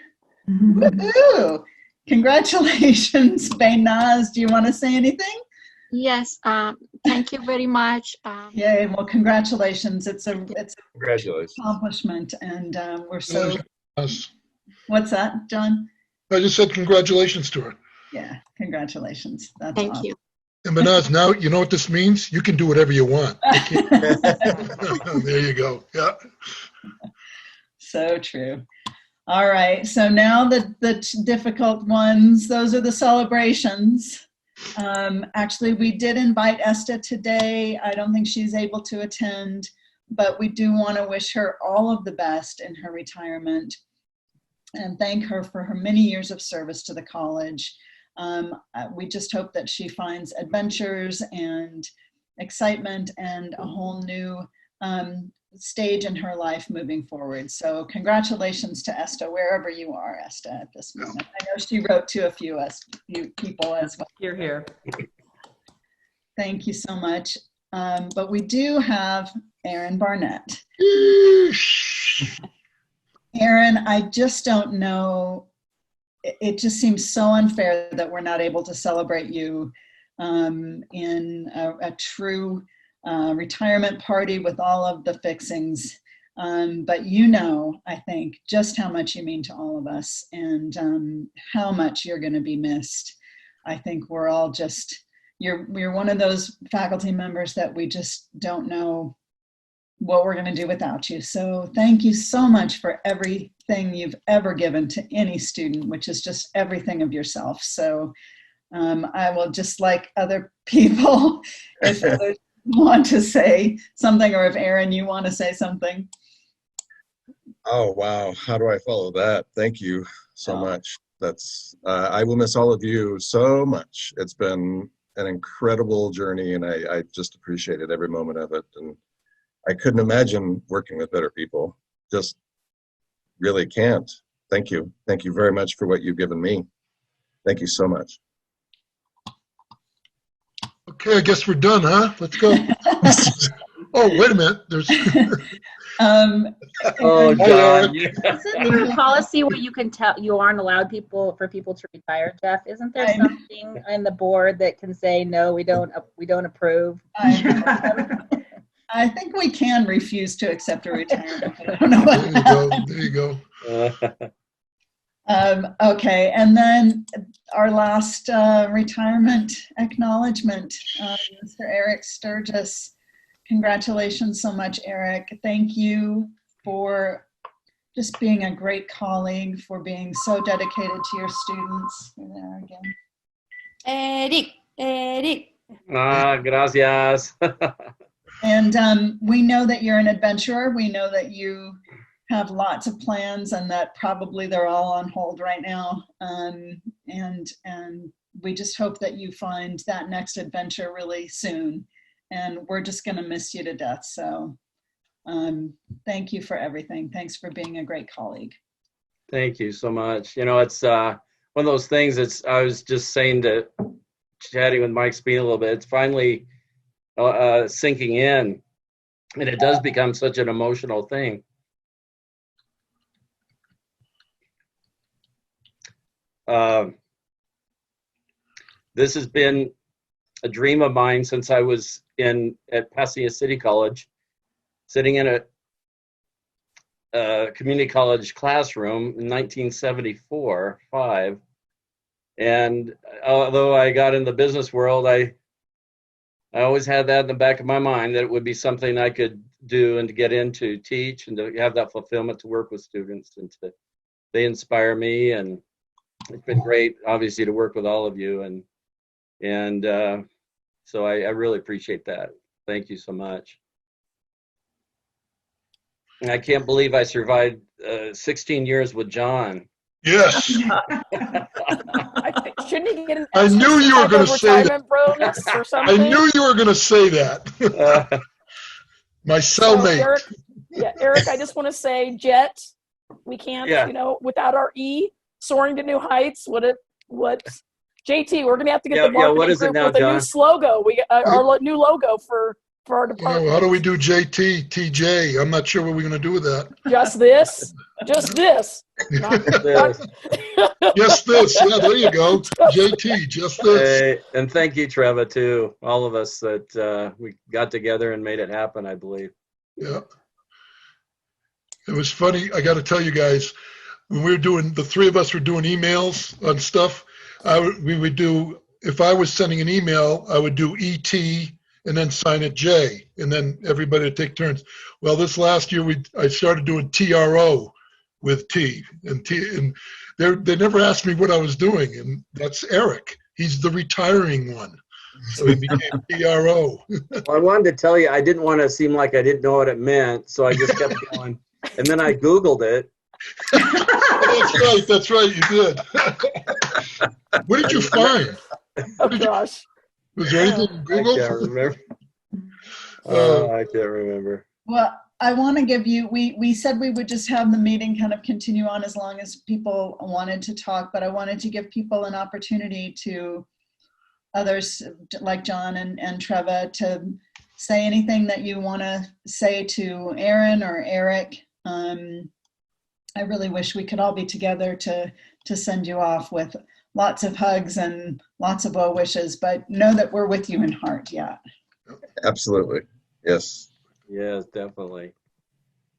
Woo! Congratulations, Benaz. Do you want to say anything? Yes, thank you very much. Yay, well, congratulations. It's a Congratulations. accomplishment, and we're so. Us. What's that, John? I just said congratulations to her. Yeah, congratulations. That's Thank awesome. you. And Manaz, now you know what this means? You can do whatever you want. There you go. Yeah. So true. All right, so now the difficult ones, those are the celebrations. Actually, we did invite Esta today. I don't think she's able to attend, but we do want to wish her all of the best in her retirement and thank her for her many years of service to the college. We just hope that she finds adventures and excitement and a whole new stage in her life moving forward. So congratulations to Esta, wherever you are, Esta, at this moment. I know she wrote to a few people as well. You're here. Thank you so much. But we do have Erin Barnett. Erin, I just don't know. It just seems so unfair that we're not able to celebrate you in a true retirement party with all of the fixings. But you know, I think, just how much you mean to all of us and how much you're going to be missed. I think we're all just, you're one of those faculty members that we just don't know what we're going to do without you. So thank you so much for everything you've ever given to any student, which is just everything of yourself. So I will, just like other people, if others want to say something, or if Erin, you want to say something. Oh, wow. How do I follow that? Thank you so much. That's, I will miss all of you so much. It's been an incredible journey, and I just appreciated every moment of it. And I couldn't imagine working with better people. Just really can't. Thank you. Thank you very much for what you've given me. Thank you so much. Okay, I guess we're done, huh? Let's go. Oh, wait a minute. There's. Oh, John. Isn't there a policy where you can tell you aren't allowed people to retire, Jeff? Isn't there something in the board that can say no, we don't approve? I think we can refuse to accept a retirement. I don't know what there you go. Okay, and then our last retirement acknowledgement, Mr. Eric Sturgis. Congratulations so much, Eric. Thank you for just being a great colleague, for being so dedicated to your students. You're there again. Eric. Gracias. And we know that you're an adventurer. We know that you have lots of plans and that probably they're all on hold right now. And we just hope that you find that next adventure really soon. And we're just going to miss you to death. So thank you for everything. Thanks for being a great colleague. Thank you so much. You know, it's one of those things. I was just chatting with Mike Speen a little bit. It's finally sinking in, and it does become such an emotional thing. This has been a dream of mine since I was at Pasadena City College, sitting in a community college classroom in 1974-5. And although I got in the business world, I always had that in the back of my mind, that it would be something I could do and to get into, teach, and to have that fulfillment to work with students. And they inspire me, and it's been great, obviously, to work with all of you. And so I really appreciate that. Thank you so much. I can't believe I survived 16 years with John. Yes. Shouldn't he get an I knew you were going to say that. retirement bonus or I something? knew you were going to say that. My cellmate. So Eric, I just want to say, Jet, we can't, Yeah. without our E, soaring to new heights. What? JT, we're going to have to get the marketing what is it group now, with a new John? slogan. Our new logo for our department. How do we do JT, TJ? I'm not sure what we're going to do with that. Just this. Just this. Just this. Yeah, there you go. JT, just this. Hey, and thank you, Trevor, too. All of us that we got together and made it happen, I believe. Yeah. It was funny. I got to tell you guys, when we were doing, the three of us were doing emails on stuff, we would do, if I was sending an email, I would do ET and then sign it J, and then everybody would take turns. Well, this last year, I started doing TRO with T, and they never asked me what I was doing, and that's Eric. He's the retiring one. So he became TRO. Well, I wanted to tell you, I didn't want to seem like I didn't know what it meant, so I just kept going. And then I Googled it. That's right, you did. What did you find? Oh, gosh. Was there anything in Google? I can't remember. I can't remember. Well, I want to give you, we said we would just have the meeting kind of continue on as long as people wanted to talk, but I wanted to give people an opportunity to others like John and Trevor to say anything that you want to say to Aaron or Eric. I really wish we could all be together to send you off with lots of hugs and lots of well wishes, but know that we're with you in heart. Yeah. Absolutely. Yes. Yes, definitely.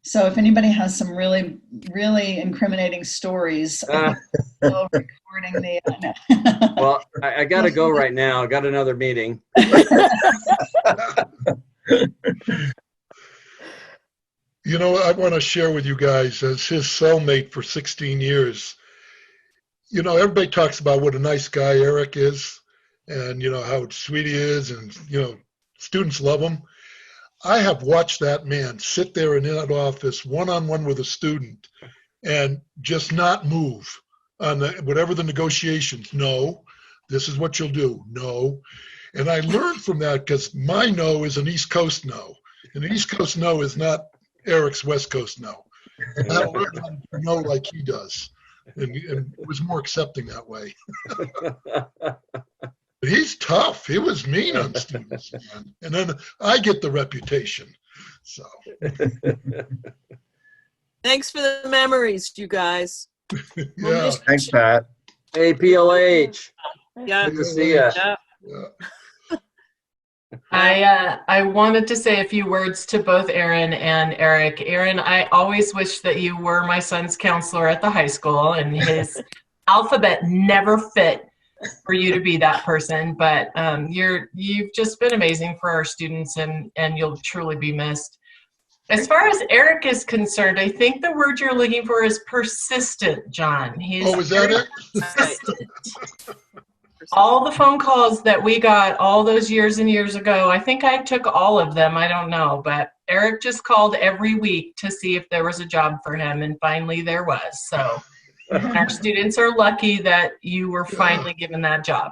So if anybody has some really, really incriminating stories, we'll recording the. Well, I got to go right now. I got another meeting. You know, I want to share with you guys, as his cellmate for 16 years, you know, everybody talks about what a nice guy Eric is and, you know, how sweet he is and, you know, students love him. I have watched that man sit there in that office one-on-one with a student and just not move on whatever the negotiations. No, this is what you'll do. No. And I learned from that because my no is an East Coast no. And the East Coast no is not Eric's West Coast no. And I learned how to know like he does. And was more accepting that way. But he's tough. He was mean on students, man. And then I get the reputation. So. Thanks for the memories, you guys. Yeah. Thanks, Pat. Hey, PLH. Yeah. Good to see you. Yeah. I wanted to say a few words to both Aaron and Eric. Aaron, I always wish that you were my son's counselor at the high school, and his alphabet never fit for you to be that person. But you've just been amazing for our students, and you'll truly be missed. As far as Eric is concerned, I think the word you're looking for is persistent, John. Is that it? Persistent. All the phone calls that we got all those years and years ago, I think I took all of them, I don't know, but Eric just called every week to see if there was a job for him, and finally there was. So our students are lucky that you were finally given that job,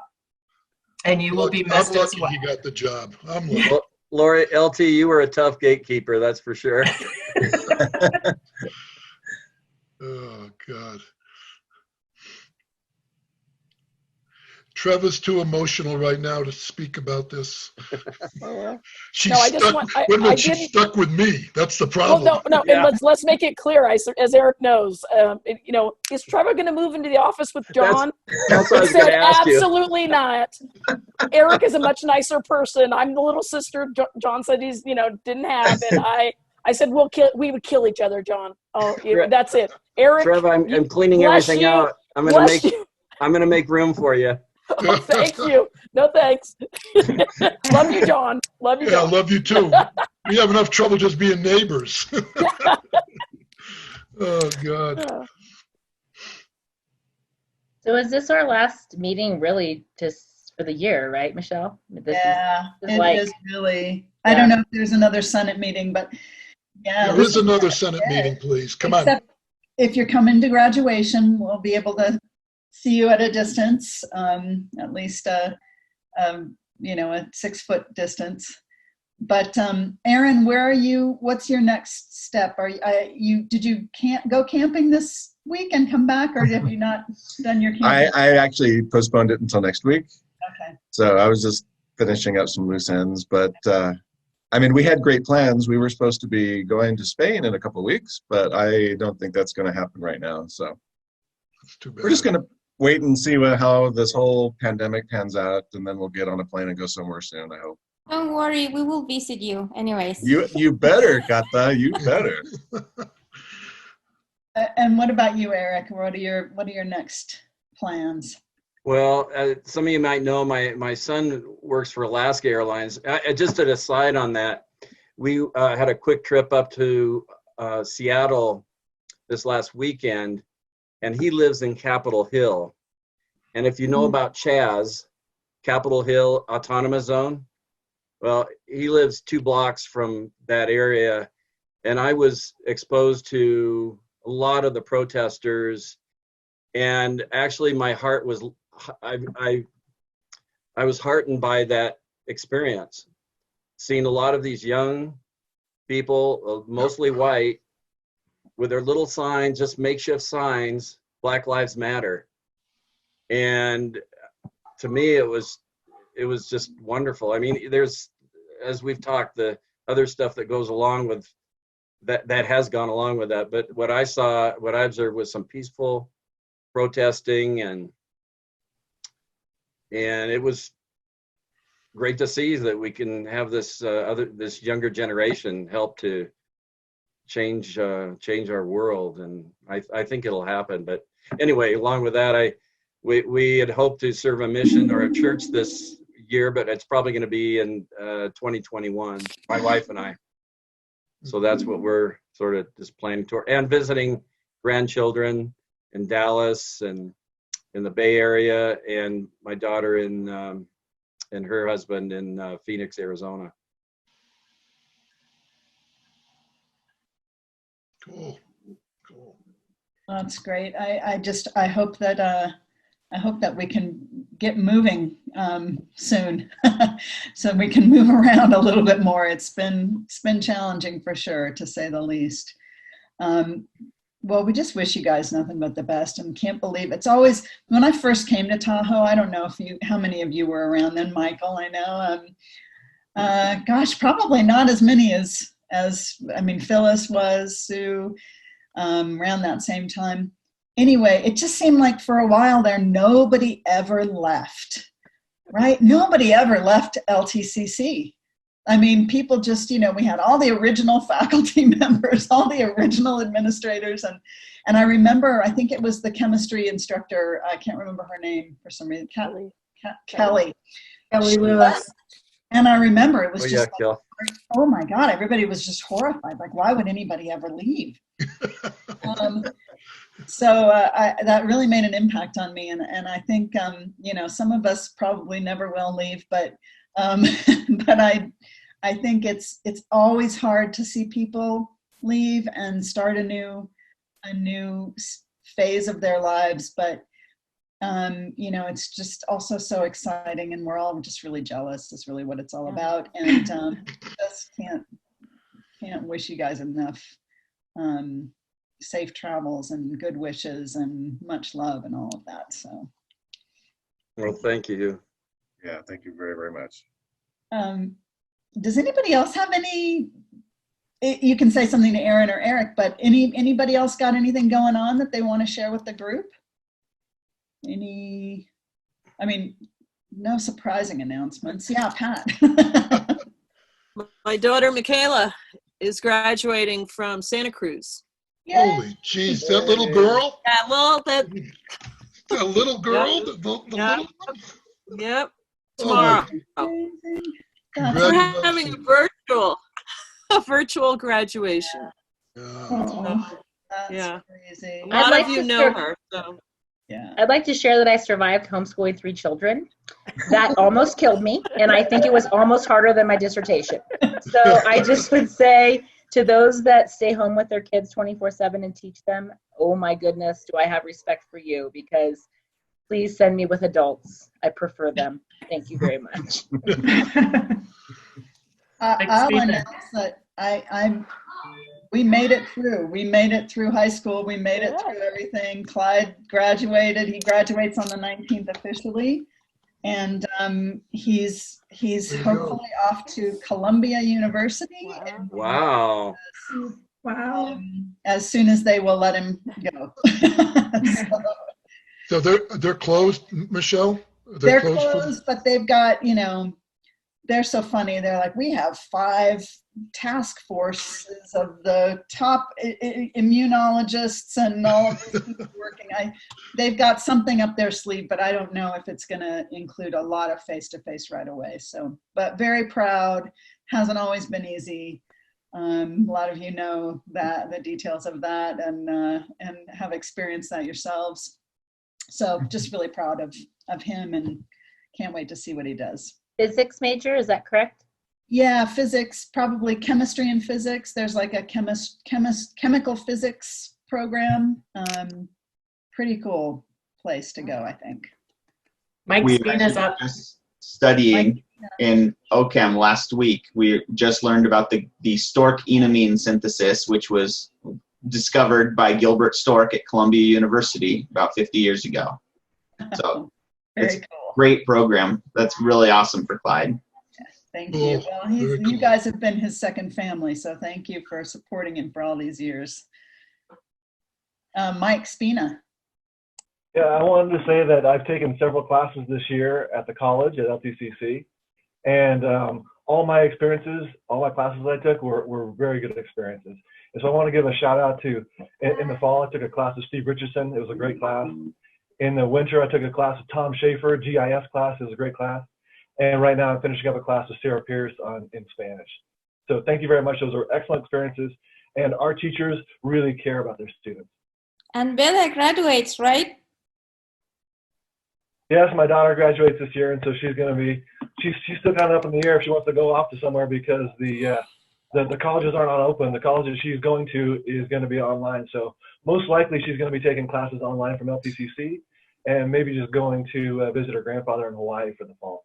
and you will be missed as well. He got the job. I'm lucky. Lori, LT, you were a tough gatekeeper, that's for sure. Oh, God. Trevor's too emotional right now to speak about this. She's stuck with me. That's the problem. Well, no. Yeah. And let's make it clear. As Eric knows, you know, is Trevor going to move into the office with John? That's what I was going to ask you. Absolutely not. Eric is a much nicer person. I'm the little sister John said he's, you know, didn't have, and I said we would kill each other, John. Oh, that's it. Eric, Trevor, I'm cleaning everything out. I'm gonna make room for you. Oh, thank you. No thanks. Love you, John. Love you, John. Yeah, love you too. We have enough trouble just being neighbors. Oh, God. So is this our last meeting really just for the year, right, Michelle? It is really. I don't know if there's another Senate meeting, but Yeah, There is another Senate meeting, please. Come on. except if you're coming to graduation, we'll be able to see you at a distance, at least a 6-foot distance. But Erin, where are you? What's your next step? Did you go camping this week and come back, or have you not done your camping? I actually postponed it until next week. Okay. So I was just finishing up some loose ends, but I mean, we had great plans. We were supposed to be going to Spain in a couple of weeks, but I don't think that's going to happen right now. So That's too bad. we're just going to wait and see how this whole pandemic pans out, and then we'll get on a plane and go somewhere soon, I hope. Don't worry, we will visit you anyways. You better, Kata, you better. And what about you, Eric? What are your next plans? Well, some of you might know my son works for Alaska Airlines. I just an aside on that, we had a quick trip up to Seattle this last weekend, and he lives in Capitol Hill. And if you know about Chaz, Capitol Hill Autonomous Zone, well, he lives 2 blocks from that area, and I was exposed to a lot of the protesters, and actually my heart was, I was heartened by that experience, seeing a lot of these young people, mostly white, with their little signs, just makeshift signs, Black Lives Matter. And to me, it was just wonderful. I mean, there's, as we've talked, the other stuff that goes along with that has gone along with that. But what I observed was some peaceful protesting, and it was great to see that we can have this younger generation help to change our world, and I think it'll happen. But anyway, along with that, we had hoped to serve a mission or a church this year, but it's probably going to be in 2021, my wife and I. So that's what we're sort of just planning toward, and visiting grandchildren in Dallas and in the Bay Area, and my daughter and her husband in Phoenix, Arizona. Cool. That's great. I hope that we can get moving soon, so we can move around a little bit more. It's been challenging for sure, to say the least. Well, we just wish you guys nothing but the best, and can't believe it's always, when I first came to Tahoe, I don't know how many of you were around then, Michael, I know. Gosh, probably not as many as I mean, Phyllis was, Sue, around that same time. Anyway, it just seemed like for a while there, nobody ever left, right? Nobody ever left LTCC. I mean, people just, we had all the original faculty members, all the original administrators. And I remember, I think it was the chemistry instructor, I can't remember her name for some reason, Kelly Lewis. And I remember it was oh my God, everybody was just horrified. Like, why would anybody ever leave? So that really made an impact on me. And I think, some of us probably never will leave, but I think it's always hard to see people leave and start a new phase of their lives. But it's just also so exciting, and we're all just really jealous. Is really what it's all about. And just can't wish you guys enough safe travels and good wishes and much love and all of that. So. Well, thank you. Yeah, thank you very, very much. Does anybody else have any? You can say something to Erin or Eric, but anybody else got anything going on that they want to share with the group? No surprising announcements. Yeah, Pat. My daughter Michaela is graduating from Santa Cruz. Yay. Holy jeez, that little girl? Yeah, well, that little girl? Yep. The little one? Yep. Tomorrow. We're having a virtual graduation. Yeah. Crazy. A lot of you know her. So. Yeah. I'd like to share that I survived homeschooling 3 children. That almost killed me, and I think it was almost harder than my dissertation. So I just would say To those that stay home with their kids 24/7 and teach them, oh my goodness, do I have respect for you, because please send me with adults. I prefer them. Thank you very much. I'll announce that we made it through. We made it through high school. We made it through everything. Clyde graduated. He graduates on the 19th officially. And he's hopefully off to Columbia University. Wow. Wow. As soon as they will let him go. So they're closed, Michelle? They're closed, but they've got, they're so funny. They're like, we have 5 task forces of the top immunologists and all of these people working. They've got something up their sleeve, but I don't know if it's going to include a lot of face-to-face right away. So, but very proud. Hasn't always been easy. A lot of you know that the details of that and have experienced that yourselves. So just really proud of him and can't wait to see what he does. Physics major, is that correct? Yeah, physics, probably chemistry and physics. There's like a chemical physics program. Pretty cool place to go, I think. Mike We Spina's were up. just studying in OCHEM last week. We just learned about the stork enamine synthesis, which was discovered by Gilbert Stork at Columbia University about 50 years ago. So it's a great program. That's really awesome for Clyde. Thank you. Well, you guys have been his second family, so thank you for supporting him for all these years. Mike Spina. Yeah, I wanted to say that I've taken several classes this year at the college at LTCC, and all my experiences, all my classes I took were very good experiences. And so I want to give a shout out to, in the fall, I took a class with Steve Richardson. It was a great class. In the winter, I took a class with Tom Schaefer, GIS class. It was a great class. And right now I'm finishing up a class with Sarah Pierce in Spanish. So thank you very much. Those are excellent experiences. And our teachers really care about their students. And Bella graduates, right? Yes, my daughter graduates this year, and so she's going to be, she's still kind of up in the air if she wants to go off to somewhere because the colleges aren't open. The college that she's going to is going to be online. So most likely she's going to be taking classes online from LTCC and maybe just going to visit her grandfather in Hawaii for the fall.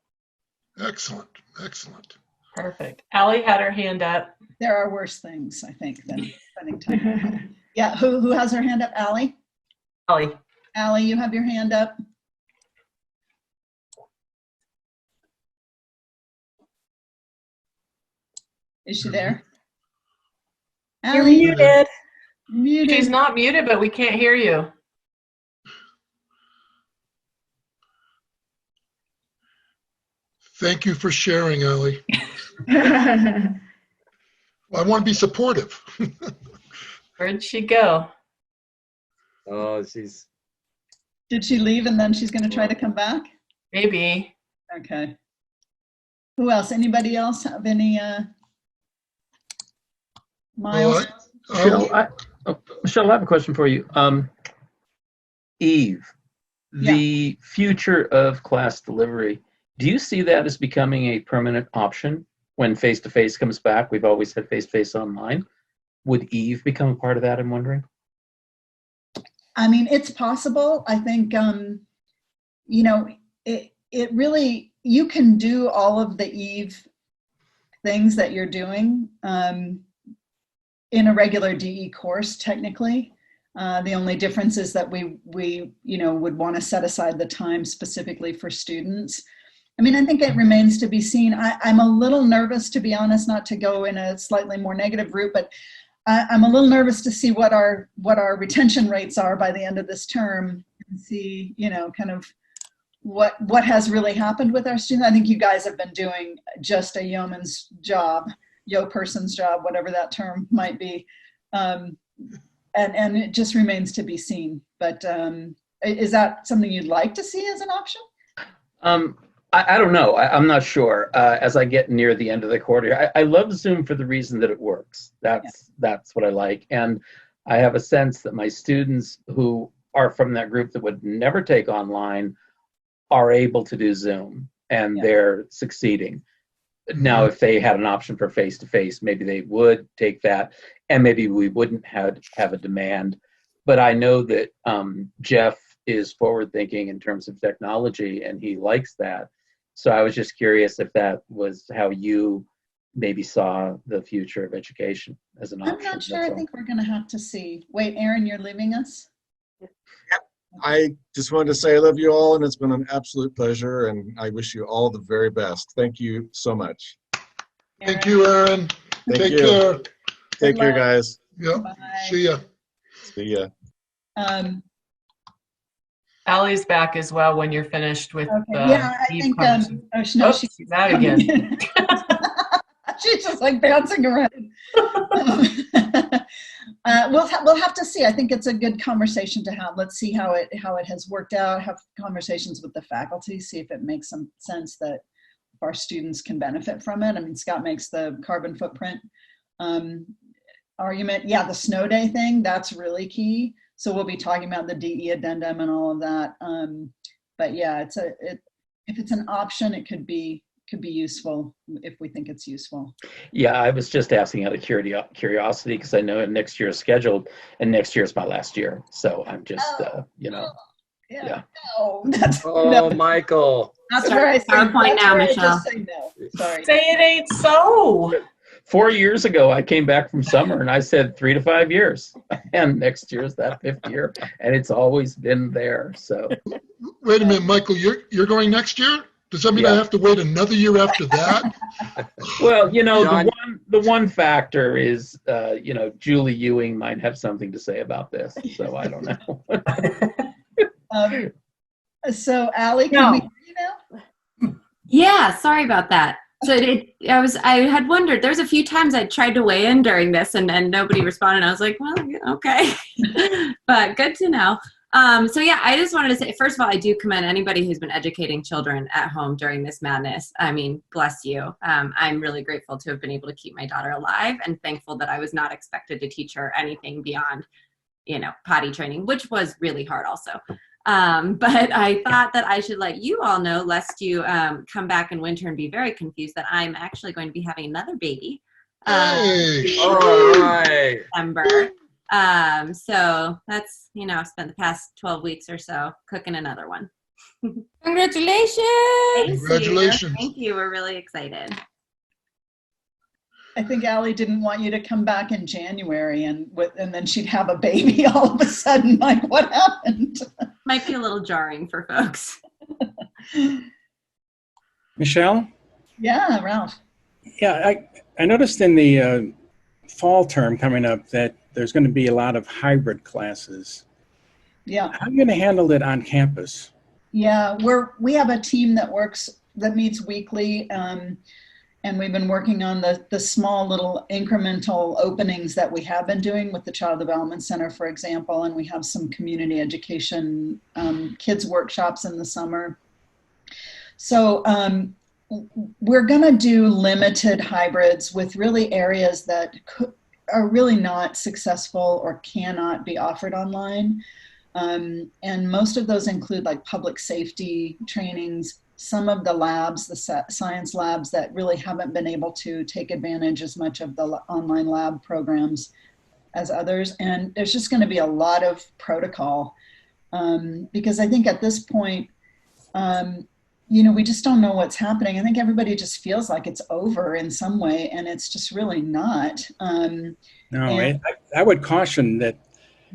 Excellent, excellent. Perfect. Allie had her hand up. There are worse things, I think, than spending time. Yeah, who has her hand up? Allie? Allie. Allie, you have your hand up. Is she there? You're Allie? muted. Muted. She's not muted, but we can't hear you. Thank you for sharing, Allie. Well, I want to be supportive. Where'd she go? Oh, she's. Did she leave and then she's going to try to come back? Maybe. Okay. Who else? Anybody else have any Miles? Michelle, I have a question for you. Eve, the future of class delivery, do you see that as becoming a permanent option when face-to-face comes back? We've always had face-to-face online. Would Eve become a part of that, I'm wondering? I mean, it's possible. I think, you know, it really, you can do all of the Eve things that you're doing in a regular DE course, technically. The only difference is that we you know, would want to set aside the time specifically for students. I mean, I think it remains to be seen. I'm a little nervous, to be honest, not to go in a slightly more negative route, but I'm a little nervous to see what our retention rates are by the end of this term and see, you know, kind of what has really happened with our students. I think you guys have been doing just a yeoman's job, person's job, whatever that term might be. And it just remains to be seen. But is that something you'd like to see as an option? I don't know. I'm not sure. As I get near the end of the quarter, I love Zoom for the reason that it works. That's what I like. And I have a sense that my students who are from that group that would never take online are able to do Zoom, and they're succeeding. Now, if they had an option for face-to-face, maybe they would take that, and maybe we wouldn't have a demand. But I know that Jeff is forward-thinking in terms of technology, and he likes that. So I was just curious if that was how you maybe saw the future of education as an option. I'm not sure. I think we're going to have to see. Wait, Aaron, you're leaving us? I just wanted to say I love you all, and it's been an absolute pleasure, and I wish you all the very best. Thank you so much. Thank you, Aaron. Thank Take you. care. Take care, guys. Yep. See ya. See ya. Allie's back as well when you're finished with Okay. the Yeah, I Eve think. conversation. No, Oops, she's out again. She's just like bouncing around. We'll have to see. I think it's a good conversation to have. Let's see how it has worked out. Have conversations with the faculty. See if it makes some sense that our students can benefit from it. I mean, Scott makes the carbon footprint argument. Yeah, the snow day thing, that's really key. So we'll be talking about the DE addendum and all of that. But yeah, if it's an option, it could be useful if we think it's useful. Yeah, I was just asking out of curiosity because I know next year is scheduled, and next year is my last year. So I'm just, yeah. No, that's Oh, Michael. That's where I say, PowerPoint now, Michelle. Just say no. Sorry. Say it ain't so. 4 years ago, I came back from summer and I said 3 to 5 years, and next year is that 5th year, and it's always been there. So. Wait a minute, Michael. You're going next year? Does that mean I have to wait another year after that? Well, the one factor is, Julie Ewing might have something to say about this, so I don't know. So Allie, can we hear you now? Yeah, sorry about that. So I had wondered, there's a few times I tried to weigh in during this and nobody responded. I was like, well, okay, but good to know. So yeah, I just wanted to say, first of all, I do commend anybody who's been educating children at home during this madness. I mean, bless you. I'm really grateful to have been able to keep my daughter alive and thankful that I was not expected to teach her anything beyond, potty training, which was really hard also. But I thought that I should let you all know, lest you come back in winter and be very confused, that I'm actually going to be having another baby. All right. December. So that's, I've spent the past 12 weeks or so cooking another one. Congratulations! Congratulations. Thank you. We're really excited. I think Allie didn't want you to come back in January and then she'd have a baby all of a sudden. Like, what happened? Might be a little jarring for folks. Michelle? Yeah, Ralph. Yeah, I noticed in the fall term coming up that there's going to be a lot of hybrid classes. Yeah. How are you going to handle it on campus? Yeah, we have a team that meets weekly, and we've been working on the small little incremental openings that we have been doing with the Child Development Center, for example, and we have some community education kids workshops in the summer. So we're going to do limited hybrids with really areas that are really not successful or cannot be offered online. And most of those include like public safety trainings, some of the labs, the science labs that really haven't been able to take advantage as much of the online lab programs as others. And there's just going to be a lot of protocol because I think at this point, we just don't know what's happening. I think everybody just feels like it's over in some way, and it's just really not. No, I would caution that.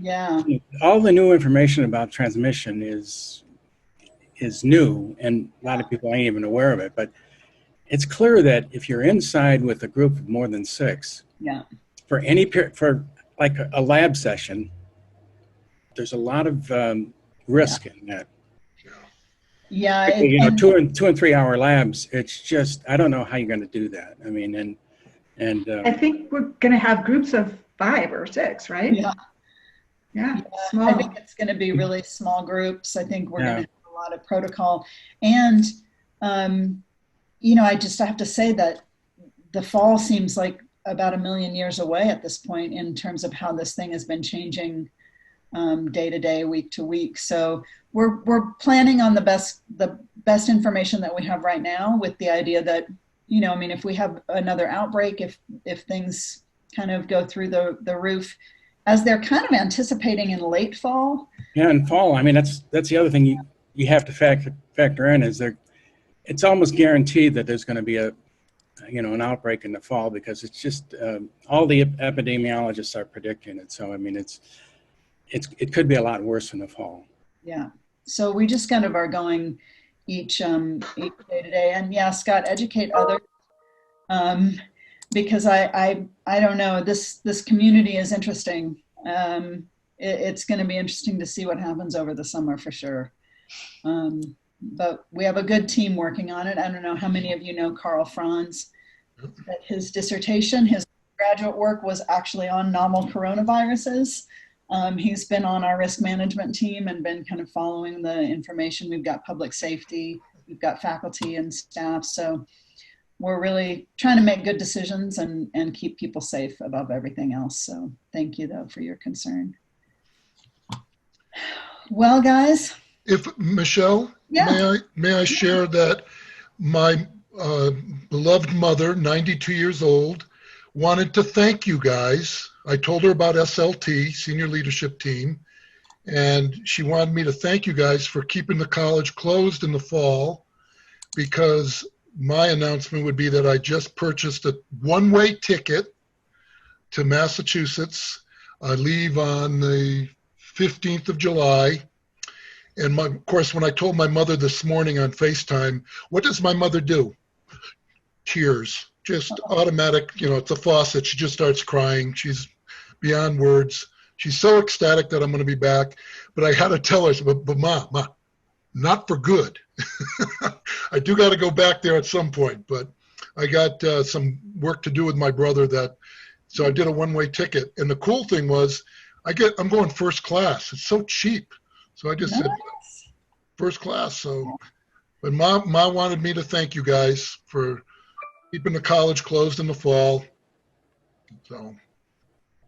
Yeah. All the new information about transmission is new, and a lot of people ain't even aware of it. But it's clear that if you're inside with a group of more than 6, yeah, for like a lab session, there's a lot of risk in that. Yeah, 2 and 3 hour labs. It's just, I don't know how you're going to do that. I mean, and I think we're going to have groups of 5 or 6, right? Yeah, small. I think it's going to be really small groups. I think we're going to have a lot of protocol. And, I have to say that the fall seems like about 1 million years away at this point in terms of how this thing has been changing day to day, week to week. So we're planning on the best information that we have right now, with the idea that, you know, I mean, if we have another outbreak, if things kind of go through the roof, as they're kind of anticipating in late fall. Yeah, in fall, I mean, that's the other thing you have to factor in is it's almost guaranteed that there's going to be an outbreak in the fall, because it's just all the epidemiologists are predicting it. So I mean, it could be a lot worse in the fall. Yeah. So we just kind of are going each day to day, and yeah, Scott, educate others, because I don't know, this community is interesting. It's going to be interesting to see what happens over the summer for sure. But we have a good team working on it. I don't know how many of you know Carl Franz. His dissertation, his graduate work was actually on novel coronaviruses. He's been on our risk management team and been kind of following the information. We've got public safety, we've got faculty and staff. So we're really trying to make good decisions and keep people safe above everything else. So thank you though for your concern. Well, guys. If Michelle, yeah. may I share that my beloved mother, 92 years old, wanted to thank you guys. I told her about SLT, Senior Leadership Team, and she wanted me to thank you guys for keeping the college closed in the fall, because my announcement would be that I just purchased a one-way ticket to Massachusetts. I leave on the 15th of July. And of course, when I told my mother this morning on FaceTime, what does my mother do? Tears, just automatic, it's a faucet. She just starts crying. She's beyond words. She's so ecstatic that I'm going to be back. But I had to tell her, but Ma, not for good. I do got to go back there at some point, but I got some work to do with my brother so I did a one-way ticket. And the cool thing was I'm going first class. It's so cheap. So I just said first class. So, but Ma wanted me to thank you guys for keeping the college closed in the fall. So,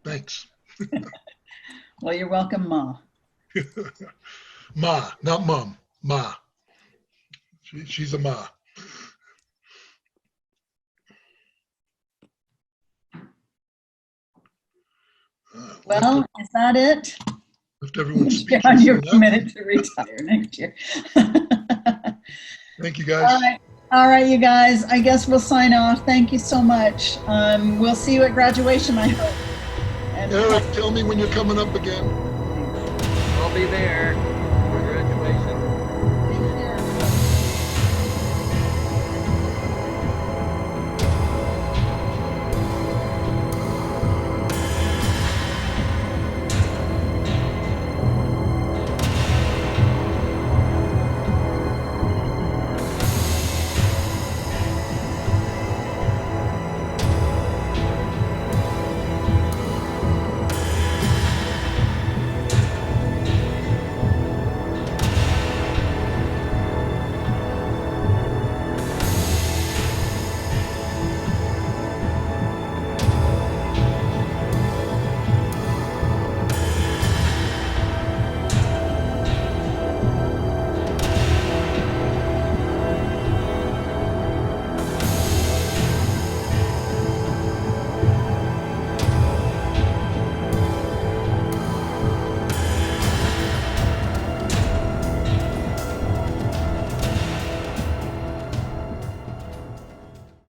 thanks. Well, you're welcome, Ma. Ma, not Mom. Ma. She's a Ma. Well, is that it? Left everyone speechless. John, you're committed to retire next year. Thank you, guys. All right, you guys. I guess we'll sign off. Thank you so much. We'll see you at graduation, I hope. And Eric, tell me when you're coming up again. I'll be there.